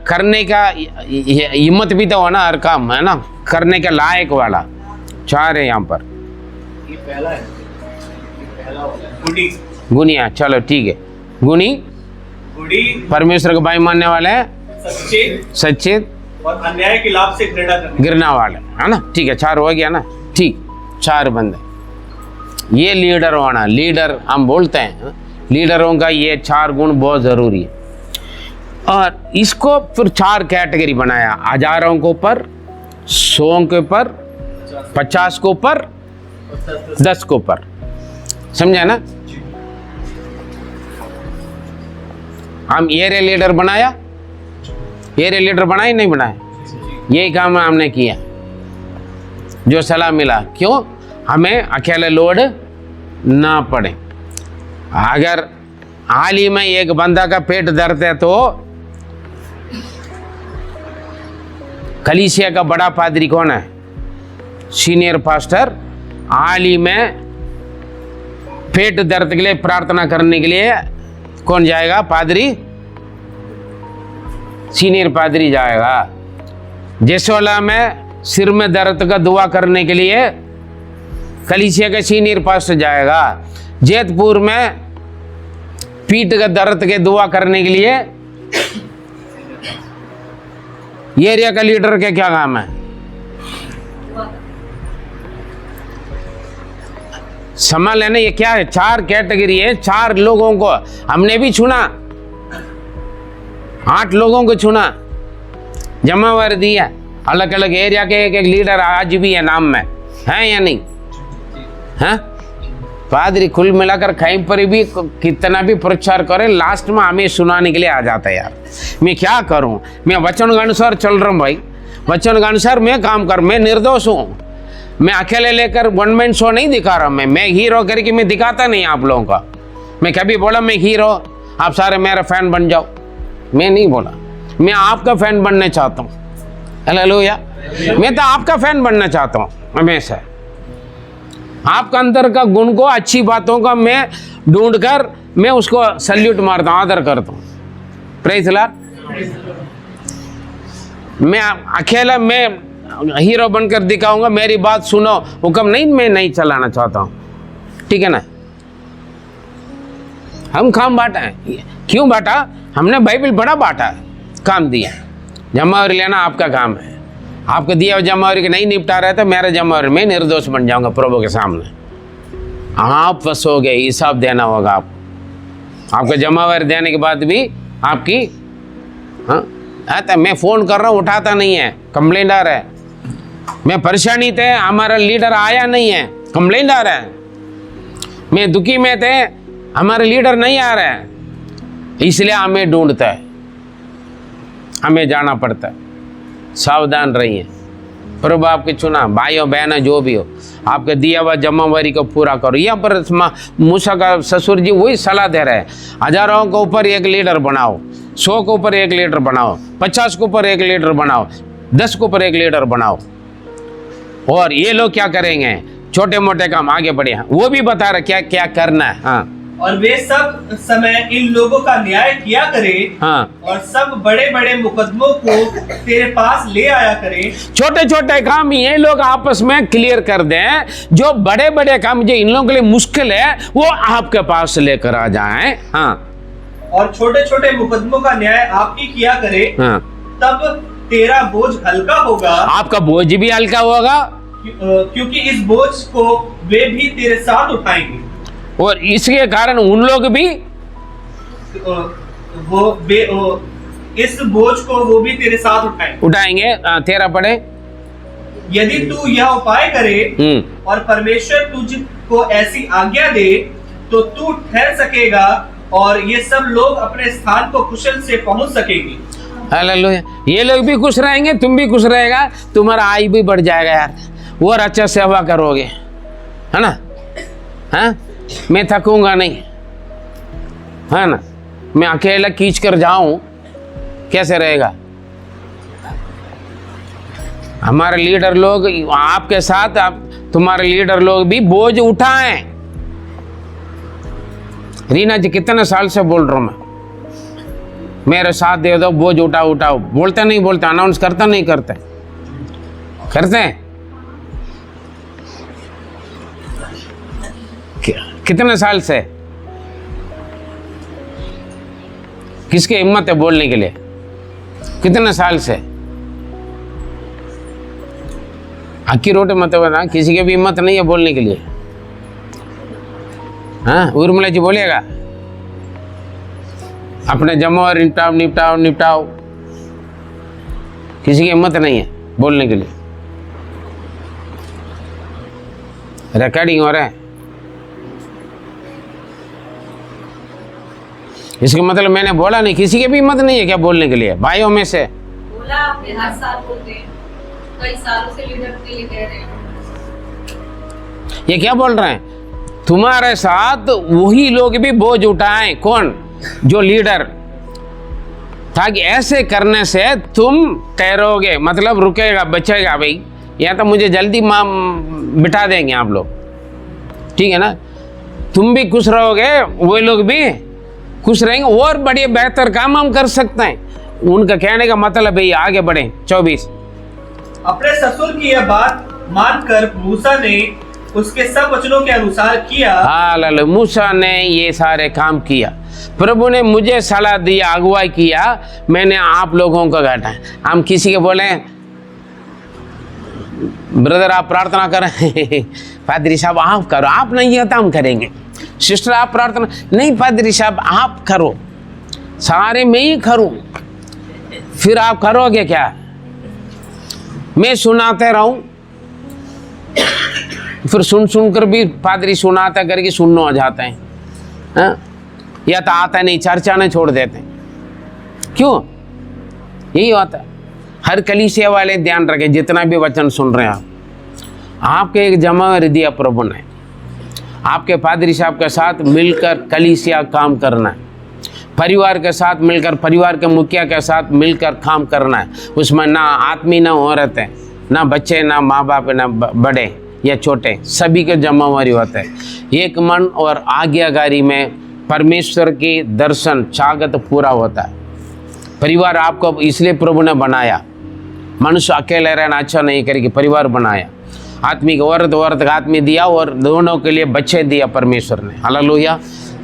करने का हिम्मत भी तो होना, हर काम है ना, करने के लायक वाला। 4 है यहाँ पर। ये पहला है, गुनिया, चलो ठीक है। गुणी परमेश्वर का भय मानने वाले, सच्चे और अन्याय के लाभ से घृणा वाले, है ना। ठीक है, 4 हो गया ना, ठीक। 4 बंदे, ये लीडर होना। लीडर हम बोलते हैं, लीडरों का ये 4 गुण बहुत जरूरी है। और इसको फिर 4 कैटेगरी बनाया, 1000 के ऊपर, 100 के ऊपर, 50 के ऊपर, 10 के ऊपर। समझा ना? हम एरिया लीडर बनाया, एरिया लीडर बनाया नहीं बनाया? यही काम हमने किया, जो सलाह मिला। क्यों? हमें अकेले लोड ना पड़े। अगर हाल ही में एक बंदा का पेट दर्द है तो कलीसिया का बड़ा पादरी कौन है? सीनियर पास्टर हाल ही में पेट दर्द के लिए प्रार्थना करने के लिए कौन जाएगा? पादरी, सीनियर पादरी जाएगा। जेसोला में सिर में दर्द का दुआ करने के लिए कलीसिया का सीनियर पास्टर जाएगा। जैतपुर में पीठ का दर्द के दुआ करने के लिए एरिया का लीडर के क्या काम है? समझ लेना, ये क्या है? 4 कैटेगरी है, 4 लोगों को हमने भी चुना, 8 लोगों को चुना, जमावर दिया। अलग अलग एरिया के एक लीडर आज भी है नाम में, है या नहीं? हैं? पादरी कुल मिलाकर कहीं पर भी कितना भी प्रचार करे, लास्ट में हमें सुनाने के लिए आ जाता है। यार मैं क्या करूं? मैं वचन के अनुसार चल रहा हूं भाई, वचन के अनुसार मैं काम कर, मैं निर्दोष हूं। मैं अकेले लेकर वन मैन शो नहीं दिखा रहा, मैं हीरो करके मैं दिखाता नहीं आप लोगों का। मैं कभी बोला मैं हीरो, आप सारे मेरा फैन बन जाओ? मैं नहीं बोला, मैं आपका फैन बनना चाहता हूँ। हालेलुया, मैं तो आपका फैन बनना चाहता हूँ हमेशा। आपका अंदर का गुण को, अच्छी बातों का मैं ढूंढकर मैं उसको सल्यूट मारता हूँ, आदर करता हूँ। Praise Lord. मैं अकेला मैं हीरो बनकर दिखाऊंगा, मेरी बात सुनो, हुक्म नहीं, मैं नहीं चलाना चाहता हूँ, ठीक है ना? हम काम बांटा है, क्यों बांटा? हमने बाइबल बड़ा बांटा है, काम दिया। जमावरी लेना आपका काम है, आपको दिया हुआ जमावरी के नहीं निपटा रहे तो मेरा जमावरी मैं निर्दोष बन जाऊंगा प्रभु के सामने। आप फंसोगे, हिसाब देना होगा आपको जमावरी देने के बाद भी आपकी। हाँ आता, मैं फ़ोन कर रहा हूँ उठाता नहीं है, कंप्लेंट आ रहा है। मैं परेशानी थे, हमारा लीडर आया नहीं है, कंप्लेंट आ रहा है। मैं दुखी में थे, हमारे लीडर नहीं आ रहा है, इसलिए हमें ढूंढता है, हमें जाना पड़ता है। सावधान रहिए, प्रभु आपके चुना भाइयों बहनों जो भी हो, आपके दिया हुआ जमावरी को पूरा करो। यहाँ पर मूसा का ससुर जी वही सलाह दे रहे हैं, 1000 के ऊपर एक लीडर बनाओ, 100 के ऊपर एक लीडर बनाओ, 50 के ऊपर एक लीडर बनाओ, 10 के ऊपर एक लीडर बनाओ। और ये लोग क्या करेंगे? छोटे मोटे काम आगे बढ़े, वो भी बता रहे क्या क्या करना है। हाँ, और वे सब समय इन लोगों का न्याय किया करे। हाँ, और सब बड़े बड़े मुकदमों को तेरे पास ले आया करे। छोटे छोटे काम ये लोग आपस में क्लियर कर दें, जो बड़े बड़े काम जो इन लोगों के लिए मुश्किल है वो आपके पास लेकर आ जाएं। हाँ, और छोटे छोटे मुकदमों का न्याय आप ही किया करे। हाँ, तब तेरा बोझ हल्का होगा, आपका बोझ भी हल्का होगा, क्योंकि इस बोझ को वे भी तेरे साथ उठाएंगे। और इसके कारण उन लोग भी इस बोझ को वो भी तेरे साथ उठाएंगे। 13 पढ़े। यदि तू यह उपाय करे और परमेश्वर तुझको ऐसी आज्ञा दे तो तू ठहर सकेगा और ये सब लोग अपने स्थान को कुशल से पहुंच सकेंगे। हालेलुया, ये लोग भी खुश रहेंगे, तुम भी खुश रहेगा, तुम्हारा आयु भी बढ़ जाएगा यार, और अच्छा सेवा करोगे, है ना? हाँ, मैं थकूंगा नहीं, है ना? मैं अकेला खींच कर जाऊं, कैसे रहेगा? हमारे लीडर लोग आपके साथ, तुम्हारे लीडर लोग भी बोझ उठाएं। रीना जी कितने साल से बोल रहा हूं मैं, मेरे साथ दे दो, बोझ उठाओ उठाओ। बोलते नहीं बोलते, अनाउंस करता नहीं करते, करते हैं? कितने साल से? किसकी हिम्मत है बोलने के लिए? कितने साल से? अक्की रोटे मत बना, किसी की भी हिम्मत नहीं है बोलने के लिए। हाँ, उर्मिला जी बोलिएगा, अपने जमा निपटाओ निपटाओ निपटाओ, किसी की हिम्मत नहीं है बोलने के लिए। रिकॉर्डिंग हो रहा है, इसका मतलब मैंने बोला नहीं, किसी की भी हिम्मत नहीं है क्या बोलने के लिए? भाइयों में से बोला आपने, हर साल बोलते हैं, कई सालों से लीडर के लिए कह रहे हैं। ये क्या बोल रहे हैं? तुम्हारे साथ वही लोग भी बोझ उठाएं। कौन? जो लीडर, ताकि ऐसे करने से तुम ठहरोगे, मतलब रुकेगा, बचेगा। भाई या तो मुझे जल्दी बिठा देंगे आप लोग, ठीक है ना? तुम भी खुश रहोगे, वो लोग भी खुश रहेंगे और बड़े बेहतर काम हम कर सकते हैं। उनका कहने का मतलब है आगे बढ़े। 24। अपने ससुर की यह बात मानकर मूसा ने उसके सब वचनों के अनुसार किया। हालेलुया। मूसा ने ये सारे काम किया। प्रभु ने मुझे सलाह दिया, अगुवाई किया, मैंने आप लोगों को घटा। हम किसी के बोले ब्रदर आप प्रार्थना करें पादरी साहब आप करो, आप नहीं है तो हम करेंगे। सिस्टर आप प्रार्थना नहीं, पादरी साहब आप करो, सारे मैं ही करूं, फिर आप करोगे क्या? मैं सुनाते रहूं, फिर सुन सुनकर भी पादरी सुनाता करके सुनना हो जाते हैं, हाँ? या तो आता नहीं, चर्चा नहीं छोड़ देते। क्यों? यही होता है। हर कलीसिया वाले ध्यान रखें, जितना भी वचन सुन रहे हैं आपके एक जमावरी दिया प्रभु ने, आपके पादरी साहब के साथ मिलकर कलीसिया काम करना है, परिवार के साथ मिलकर, परिवार के मुखिया के साथ मिलकर काम करना है। उसमें ना आदमी ना औरत है, ना बच्चे, ना माँ बाप, ना बड़े या छोटे, सभी के जमावरी होते हैं। एक मन और आज्ञाकारी में परमेश्वर की दर्शन चागत पूरा होता है। परिवार आपको इसलिए प्रभु ने बनाया, मनुष्य अकेले रहना अच्छा नहीं करके परिवार बनाया। आदमी को औरत, औरत का आदमी दिया और दोनों के लिए बच्चे दिया परमेश्वर ने। हालेलुया।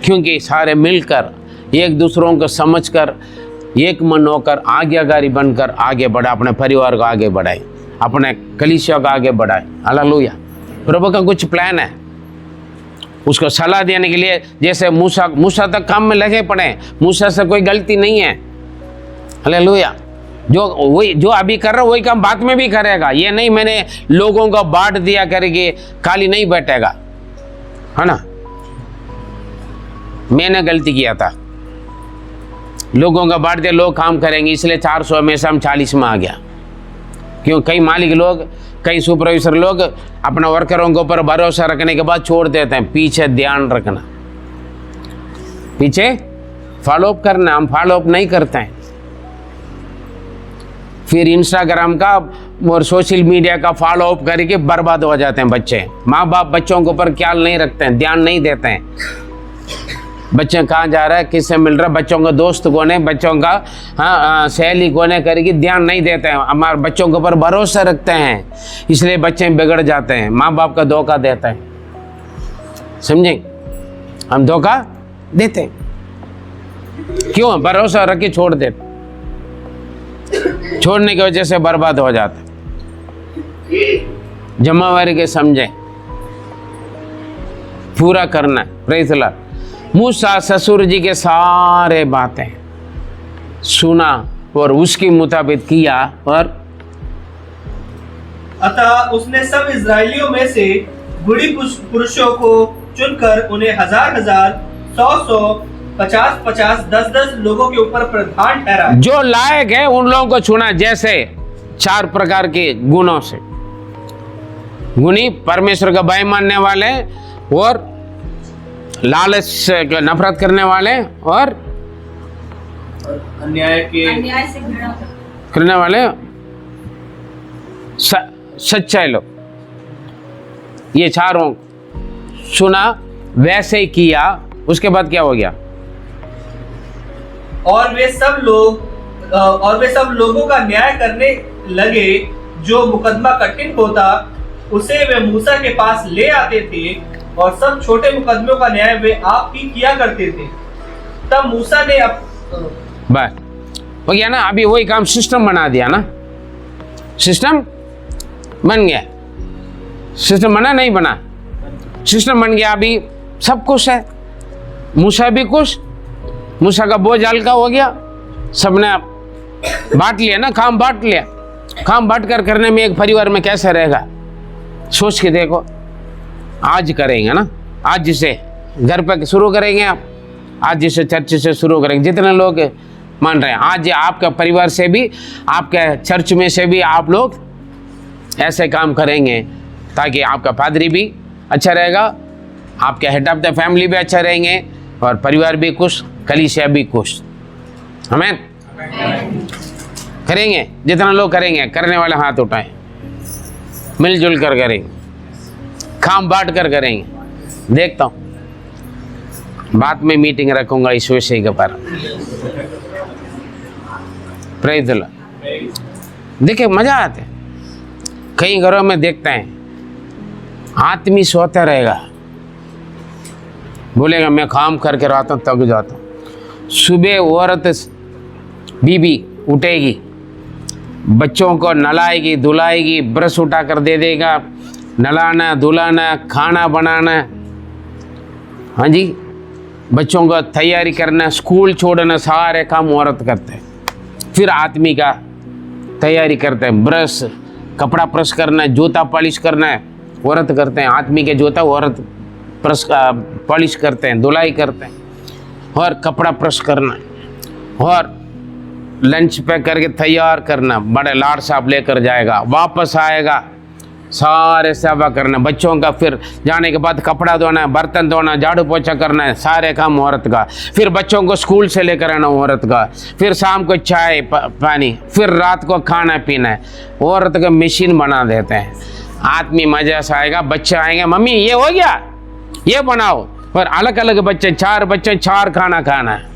क्योंकि सारे मिलकर एक दूसरों को समझकर एक मन होकर आज्ञाकारी बनकर आगे बढ़ा, अपने परिवार को आगे बढ़ाए, अपने कलीसिया को आगे बढ़ाए। हालेलुया। प्रभु का कुछ प्लान है, उसको सलाह देने के लिए। जैसे मूसा तक काम में लगे पड़े, मूसा से कोई गलती नहीं है। हालेलुया। जो अभी कर रहा है वही काम बाद में भी करेगा। ये नहीं मैंने लोगों को बांट दिया करके खाली नहीं बैठेगा, है ना। मैंने गलती किया था, लोगों का बांट दिया, लोग काम करेंगे, इसलिए 400 में से हम 40 में आ गया। क्यों? कई मालिक लोग, कई सुपरवाइजर लोग अपने वर्करों के ऊपर भरोसा रखने के बाद छोड़ देते हैं। पीछे ध्यान रखना, पीछे फॉलोअप करना। हम फॉलोअप नहीं करते हैं, फिर इंस्टाग्राम का और सोशल मीडिया का फॉलोअप करके बर्बाद हो जाते हैं बच्चे। माँ बाप बच्चों के ऊपर ख्याल नहीं रखते हैं, ध्यान नहीं देते हैं। बच्चे कहाँ जा रहा है, किससे मिल रहा है, बच्चों का दोस्त कौन है, बच्चों का सहेली कौन है करके ध्यान नहीं देते हैं। हमारे बच्चों के ऊपर भरोसा रखते हैं, इसलिए बच्चे बिगड़ जाते हैं। माँ बाप का धोखा देते हैं, समझे? हम धोखा देते हैं। क्यों? भरोसा रख के छोड़ देते, छोड़ने की वजह से बर्बाद हो जाते। जिम्मेवारी के समझे, पूरा करना है। Praise the Lord. मूसा ससुर जी के सारे बातें सुना और उसके मुताबिक किया। और अतः उसने सब इजरायलियों में से बुढ़ी पुरुषों को चुनकर उन्हें 1000-1000, 100-100, 50-50, 10-10 लोगों के ऊपर प्रधान ठहराया। जो लायक है उन लोगों को चुना। जैसे 4 प्रकार के गुणों से, गुणी, परमेश्वर का भय मानने वाले, और लालच से नफरत करने वाले, और अन्याय से घृणा करने वाले, सच्चाई लोग। ये चारों सुना, वैसे ही किया। उसके बाद क्या हो गया? और वे सब लोगों का न्याय करने लगे। जो मुकदमा कठिन होता उसे वे मूसा के पास ले आते थे, और सब छोटे मुकदमों का न्याय वे आप ही किया करते थे। तब मूसा ने बस हो गया ना। अभी वही काम सिस्टम बना दिया ना, सिस्टम बन गया। सिस्टम बना नहीं बना, सिस्टम बन गया। अभी सब कुछ है, मूसा भी खुश, मूसा का बोझ हल्का हो गया। सबने बांट लिया ना, काम बांट लिया। काम बांट कर करने में एक परिवार में कैसे रहेगा, सोच के देखो। आज करेंगे ना, आज जिसे घर पर शुरू करेंगे आप, आज जिसे चर्च से शुरू करेंगे। जितने लोग मान रहे हैं, आज आपका परिवार से भी, आपके चर्च में से भी आप लोग ऐसे काम करेंगे, ताकि आपका पादरी भी अच्छा रहेगा, आपके हेड ऑफ द फैमिली भी अच्छा रहेंगे, और परिवार भी खुश, कलीसिया भी खुश। आमीन। करेंगे, जितना लोग करेंगे, करने वाले हाथ उठाएं, मिलजुल कर करेंगे, काम बांट कर करेंगे। देखता हूँ बाद में मीटिंग रखूंगा इस विषय के पर। Praise the Lord. देखिए मजा आता है। कई घरों में देखते हैं आदमी सोता रहेगा, बोलेगा मैं काम करके रहता हूँ थक जाता हूँ। सुबह औरत बीबी उठेगी, बच्चों को नहलाएगी धुलाएगी, ब्रश उठा कर दे देगा, नहलाना धुलाना खाना बनाना, हाँ जी, बच्चों को तैयारी करना, स्कूल छोड़ना, सारे काम औरत करते हैं। फिर आदमी का तैयारी करते हैं, ब्रश कपड़ा प्रेस करना है, जूता पॉलिश करना है, औरत करते हैं। आदमी के जूता औरत प्रेस का पॉलिश करते हैं, धुलाई करते हैं। और कपड़ा प्रेस करना और लंच पैक करके तैयार करना, बड़े लाड साहब लेकर जाएगा, वापस आएगा, सारे सेवा करना। बच्चों का फिर जाने के बाद कपड़ा धोना, बर्तन धोना, झाड़ू पोछा करना है, सारे काम औरत का। फिर बच्चों को स्कूल से लेकर आना औरत का। फिर शाम को चाय पानी, फिर रात को खाना पीना है। औरत का मशीन बना देते हैं। आदमी मजा से आएगा, बच्चे आएंगे, मम्मी ये हो गया, ये बनाओ। और अलग अलग बच्चे, 4 बच्चे 4 खाना खाना है।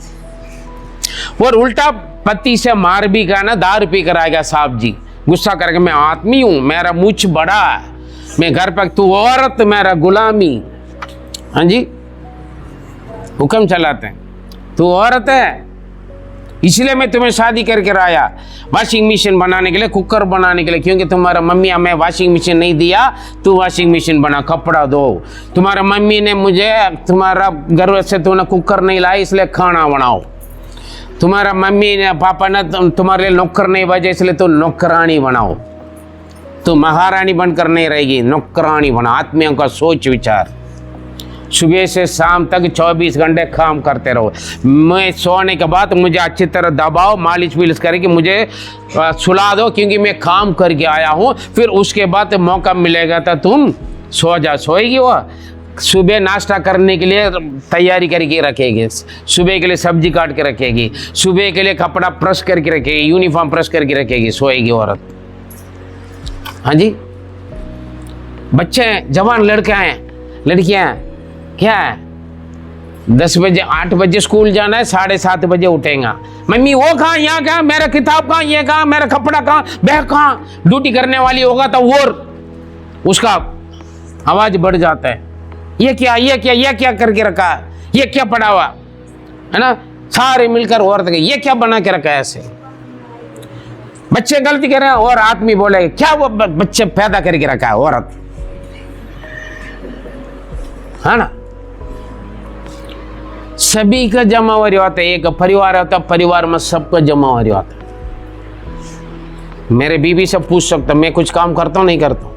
और उल्टा पति से मार भी खाना, दारू पी कर आएगा साहब जी, गुस्सा करके मैं आदमी हूं, मेरा मुझ बड़ा है, मैं घर पर, तू औरत मेरा गुलामी। हाँ जी, हुक्म चलाते हैं, तू औरत है इसलिए मैं तुम्हें शादी करके लाया, वॉशिंग मशीन बनाने के लिए, कुकर बनाने के लिए, क्योंकि तुम्हारा मम्मी हमें वॉशिंग मशीन नहीं दिया, तू वॉशिंग मशीन बना, कपड़ा दो। तुम्हारा मम्मी ने मुझे, तुम्हारा गर्व से तूने कुकर नहीं लाया इसलिए खाना बनाओ। तुम्हारा मम्मी ने पापा ने तुम्हारे लिए नौकर नहीं भेजे इसलिए तो नौकरानी बनाओ। तो महारानी बनकर नहीं रहेगी, नौकरानी बना। आत्मियों का सोच विचार, सुबह से शाम तक 24 घंटे काम करते रहो। मैं सोने के बाद मुझे अच्छी तरह दबाओ, मालिश विलिश करके मुझे सुला दो, क्योंकि मैं काम करके आया हूँ। फिर उसके बाद मौका मिलेगा तो तुम सो जा। सोएगी वो, सुबह नाश्ता करने के लिए तैयारी करके रखेगी, सुबह के लिए सब्जी काट के रखेगी, सुबह के लिए कपड़ा प्रेस करके रखेगी, यूनिफॉर्म प्रेस करके रखेगी, सोएगी औरत। हाँ जी, बच्चे हैं, जवान लड़के हैं, लड़कियां हैं, क्या है 10 बजे 8 बजे स्कूल जाना है, 7:30 बजे उठेगा। मम्मी वो कहाँ, यहाँ कहाँ, मेरा किताब कहाँ, ये कहाँ, मेरा कपड़ा कहाँ, बैग कहाँ। ड्यूटी करने वाली होगा तो और उसका आवाज बढ़ जाता है, ये क्या, ये क्या, ये क्या करके रखा है, ये क्या पड़ा हुआ है ना। सारे मिलकर औरत के ये क्या बना के रखा है ऐसे। बच्चे गलती कर रहे हैं और आदमी बोले क्या वो बच्चे पैदा करके रखा है औरत, है ना। सभी का जमावरी होता है, एक परिवार होता है, परिवार में सबका जमावरी होता है। मेरे बीवी से पूछ सकता, मैं कुछ काम करता हूँ नहीं करता हूँ,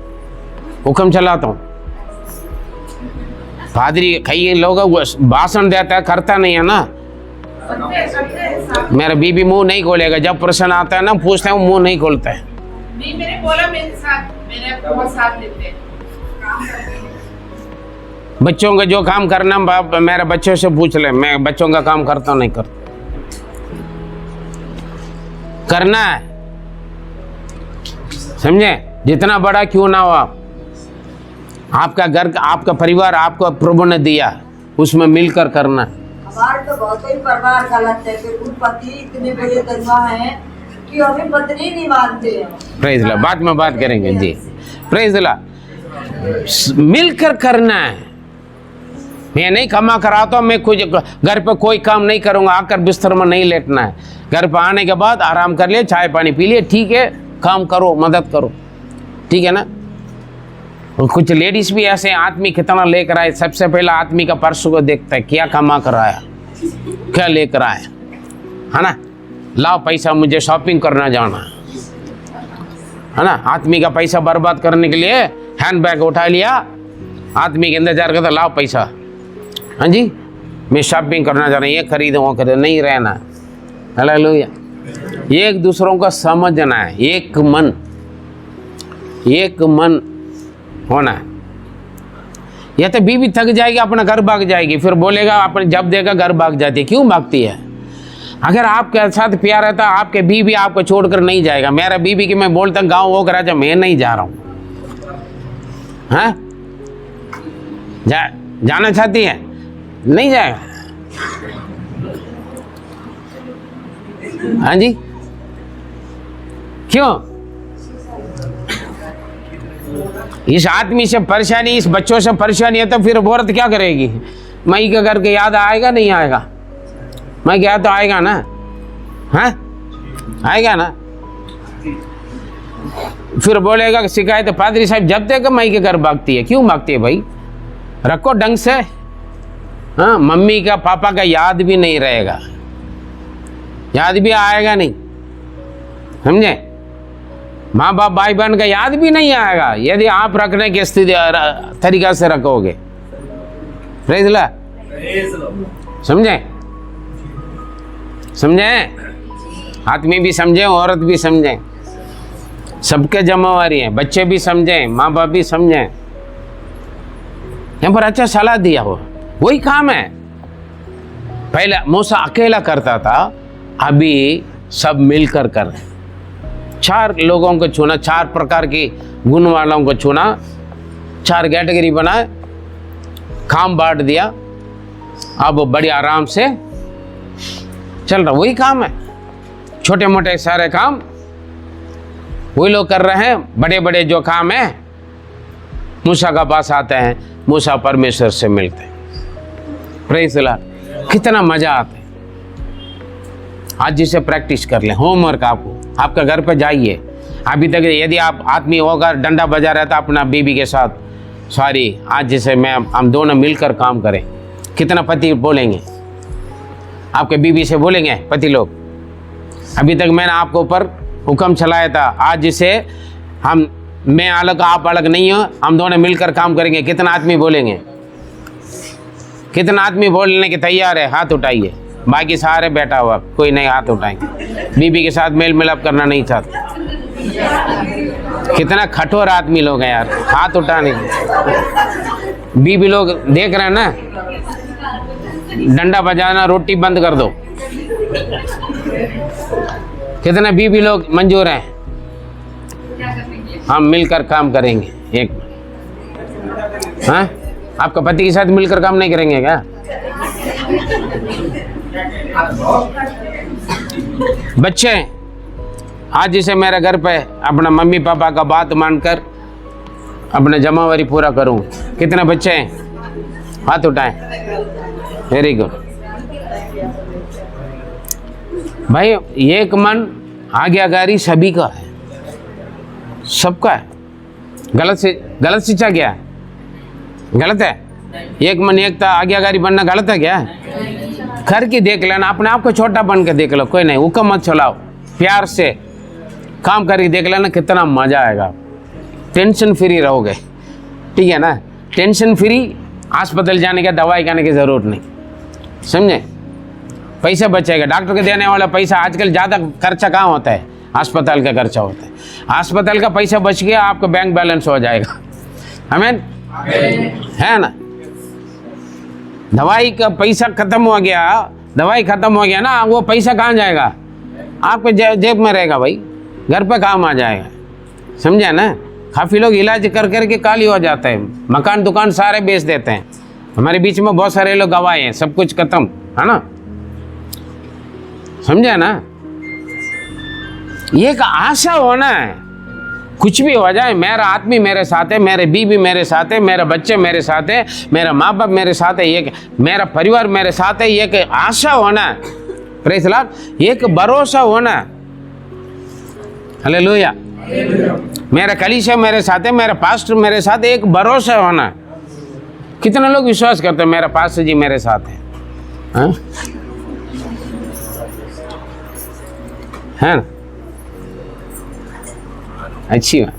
हुक्म चलाता हूँ। पादरी कई लोग भाषण देता है, करता नहीं है ना। मेरा बीबी मुंह नहीं खोलेगा, जब प्रश्न आता है ना पूछते हैं, मुंह नहीं खोलता है। नहीं, मैंने बोला मेरे साथ, मैंने बहुत साथ देते हैं। बच्चों का जो काम करना मेरे बच्चों से पूछ ले, मैं बच्चों का काम करता हूँ नहीं करता, करना है, समझे। जितना बड़ा क्यों ना हो आपका घर, आपका परिवार आपको प्रभु ने दिया, उसमें मिलकर करना। हमारे तो बहुत ही परिवार गलत है, फिर उन पति इतने बड़े दरगाह हैं कि हमें पत्नी नहीं मानते हैं। प्रेज ला, बाद में बात करेंगे जी। प्रेज ला, मिलकर करना है। मैं नहीं कमा कराता हूँ, मैं कुछ घर पे कोई काम नहीं करूँगा, आकर बिस्तर में नहीं लेटना है। घर पे आने के बाद आराम कर लिए, चाय पानी पी लिए, ठीक है, काम करो, मदद करो, ठीक है ना। और कुछ लेडीज भी ऐसे, आदमी कितना लेकर आए, सबसे पहला आदमी का पर्स को देखता है, क्या कमा कर आया, क्या लेकर आया, है ना। लाओ पैसा, मुझे शॉपिंग करना जाना है ना। आदमी का पैसा बर्बाद करने के लिए हैंड बैग उठा लिया, आदमी के इंतजार करता, लाओ पैसा, हाँ जी मैं शॉपिंग करना जा रहा हूँ, ये खरीद वो खरीद, नहीं रहना। हालेलुया। एक दूसरों का समझना है, एक मन होना है। या तो बीवी थक जाएगी, अपना घर भाग जाएगी, फिर बोलेगा अपने जब देगा घर भाग जाती है। क्यों भागती है? अगर आपके साथ प्यार रहता, आपके बीवी आपको छोड़कर नहीं जाएगा। मेरा बीवी की मैं बोलता गाँव हो कर मैं नहीं जा रहा हूँ, हाँ जाना चाहती है, नहीं जाएगा। हाँ जी, क्यों? इस आदमी से परेशानी, इस बच्चों से परेशानी है, तो फिर औरत क्या करेगी? मई के घर के याद आएगा नहीं आएगा? मैं क्या तो आएगा ना, हाँ आएगा ना। फिर बोलेगा शिकायत, पादरी साहब जब तक मई के घर भागती है। क्यों भागती है भाई? रखो ढंग से। हाँ, मम्मी का पापा का याद भी नहीं रहेगा, याद भी आएगा नहीं, समझे? माँ बाप भाई बहन का याद भी नहीं आएगा यदि आप रखने की स्थिति तरीका से रखोगे। Praise the Lord. समझे? समझे? आदमी भी समझे, औरत भी समझे, सबके जिम्मेवारी है। बच्चे भी समझे, माँ बाप भी समझे। यहाँ पर अच्छा सलाह दिया हो, वही काम है। पहले मूसा अकेला करता था, अभी सब मिलकर कर रहे। 4 लोगों को चुना, 4 प्रकार के गुण वालों को चुना, 4 कैटेगरी बनाए, काम बांट दिया। अब बड़ी आराम से चल रहा। वही काम है, छोटे मोटे सारे काम वही लोग कर रहे हैं। बड़े बड़े जो काम है मूसा का पास आते हैं, मूसा परमेश्वर से मिलते हैं। Praise the Lord. कितना मजा आता है। आज जिसे प्रैक्टिस कर लें, होमवर्क आपका घर पे जाइए। अभी तक यदि आप आदमी होगा डंडा बजा रहता अपना बीबी के साथ, सॉरी आज जिसे हम दोनों मिलकर काम करें। कितना पति बोलेंगे, आपके बीबी से बोलेंगे पति लोग, अभी तक मैंने आपको ऊपर हुक्म चलाया था, आज जिसे मैं अलग आप अलग नहीं हो, हम दोनों मिलकर काम करेंगे। कितना आदमी बोलेंगे? कितना आदमी बोलने के तैयार है? हाथ उठाइए। बाकी सारे बैठा हुआ, कोई नहीं हाथ उठाएंगे। बीबी के साथ मेल मिलाप करना नहीं चाहते। कितना कठोर आदमी लोग हैं यार, हाथ उठाने के। बीबी लोग देख रहे हैं ना, डंडा बजाना, रोटी बंद कर दो। कितने बीबी लोग मंजूर हैं? हम मिलकर काम करेंगे। एक हाँ, आपका पति के साथ मिलकर काम नहीं करेंगे क्या? बच्चे, आज जिसे मेरे घर पे अपना मम्मी पापा का बात मानकर अपना जमावारी पूरा करूं। कितने बच्चे हैं? हाथ उठाएं। वेरी गुड भाई। एक मन आज्ञाकारी सभी का है, सबका है। गलत शिक्षा क्या है? गलत है? एक मन एकता आज्ञाकारी बनना गलत है क्या? घर की देख लेना, अपने आप को छोटा बन के देख लो, कोई नहीं, हुक्म मत चलाओ, प्यार से काम करके देख लेना, कितना मजा आएगा। टेंशन फ्री रहोगे, ठीक है ना? टेंशन फ्री, अस्पताल जाने का, दवाई खाने की जरूरत नहीं, समझे? पैसा बचेगा। डॉक्टर को देने वाला पैसा आजकल ज़्यादा खर्चा कहाँ होता है? अस्पताल का खर्चा होता है। अस्पताल का पैसा बच गया, आपका बैंक बैलेंस हो जाएगा। आमीन, है ना? दवाई का पैसा खत्म हो गया, दवाई खत्म हो गया ना, वो पैसा कहाँ जाएगा? आपके जेब में रहेगा भाई, घर पे काम आ जाएगा, समझे ना? काफ़ी लोग इलाज कर करके काली हो जाते हैं, मकान दुकान सारे बेच देते हैं। हमारे बीच में बहुत सारे लोग गवाए हैं, सब कुछ खत्म, है ना? समझे ना? ये एक आशा होना है, कुछ भी हो जाए, मेरा आदमी मेरे साथ है, मेरे बीवी मेरे साथ है, मेरे बच्चे मेरे साथ है, मेरा माँ बाप मेरे साथ है, एक मेरा परिवार मेरे साथ है। एक आशा होना है, प्रेज़ द लॉर्ड, एक भरोसा होना है। हालेलुया। मेरा कलीसिया मेरे साथ है, मेरा पास्टर मेरे साथ है, एक भरोसा होना है। कितने लोग विश्वास करते हैं मेरा पास्टर जी मेरे साथ है? हाँ? है ना? अच्छी बात।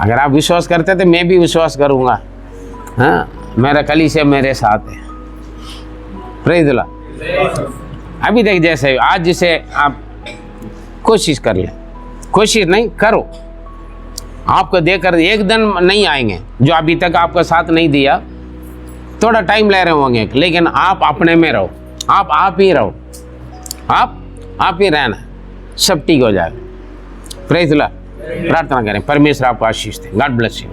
अगर आप विश्वास करते तो मैं भी विश्वास करूंगा। हाँ, मेरा कलीसिया मेरे साथ है। Praise the Lord. अभी तक जैसे आज जिसे आप कोशिश कर लें, कोशिश नहीं करो, आपको देखकर एक दिन नहीं आएंगे जो अभी तक आपका साथ नहीं दिया, थोड़ा टाइम ले रहे होंगे, लेकिन आप अपने में रहो, आप ही रहो, आप ही रहना, सब ठीक हो जाएगा। Praise the Lord. प्रार्थना करें, परमेश्वर आपको आशीष दे। God bless you.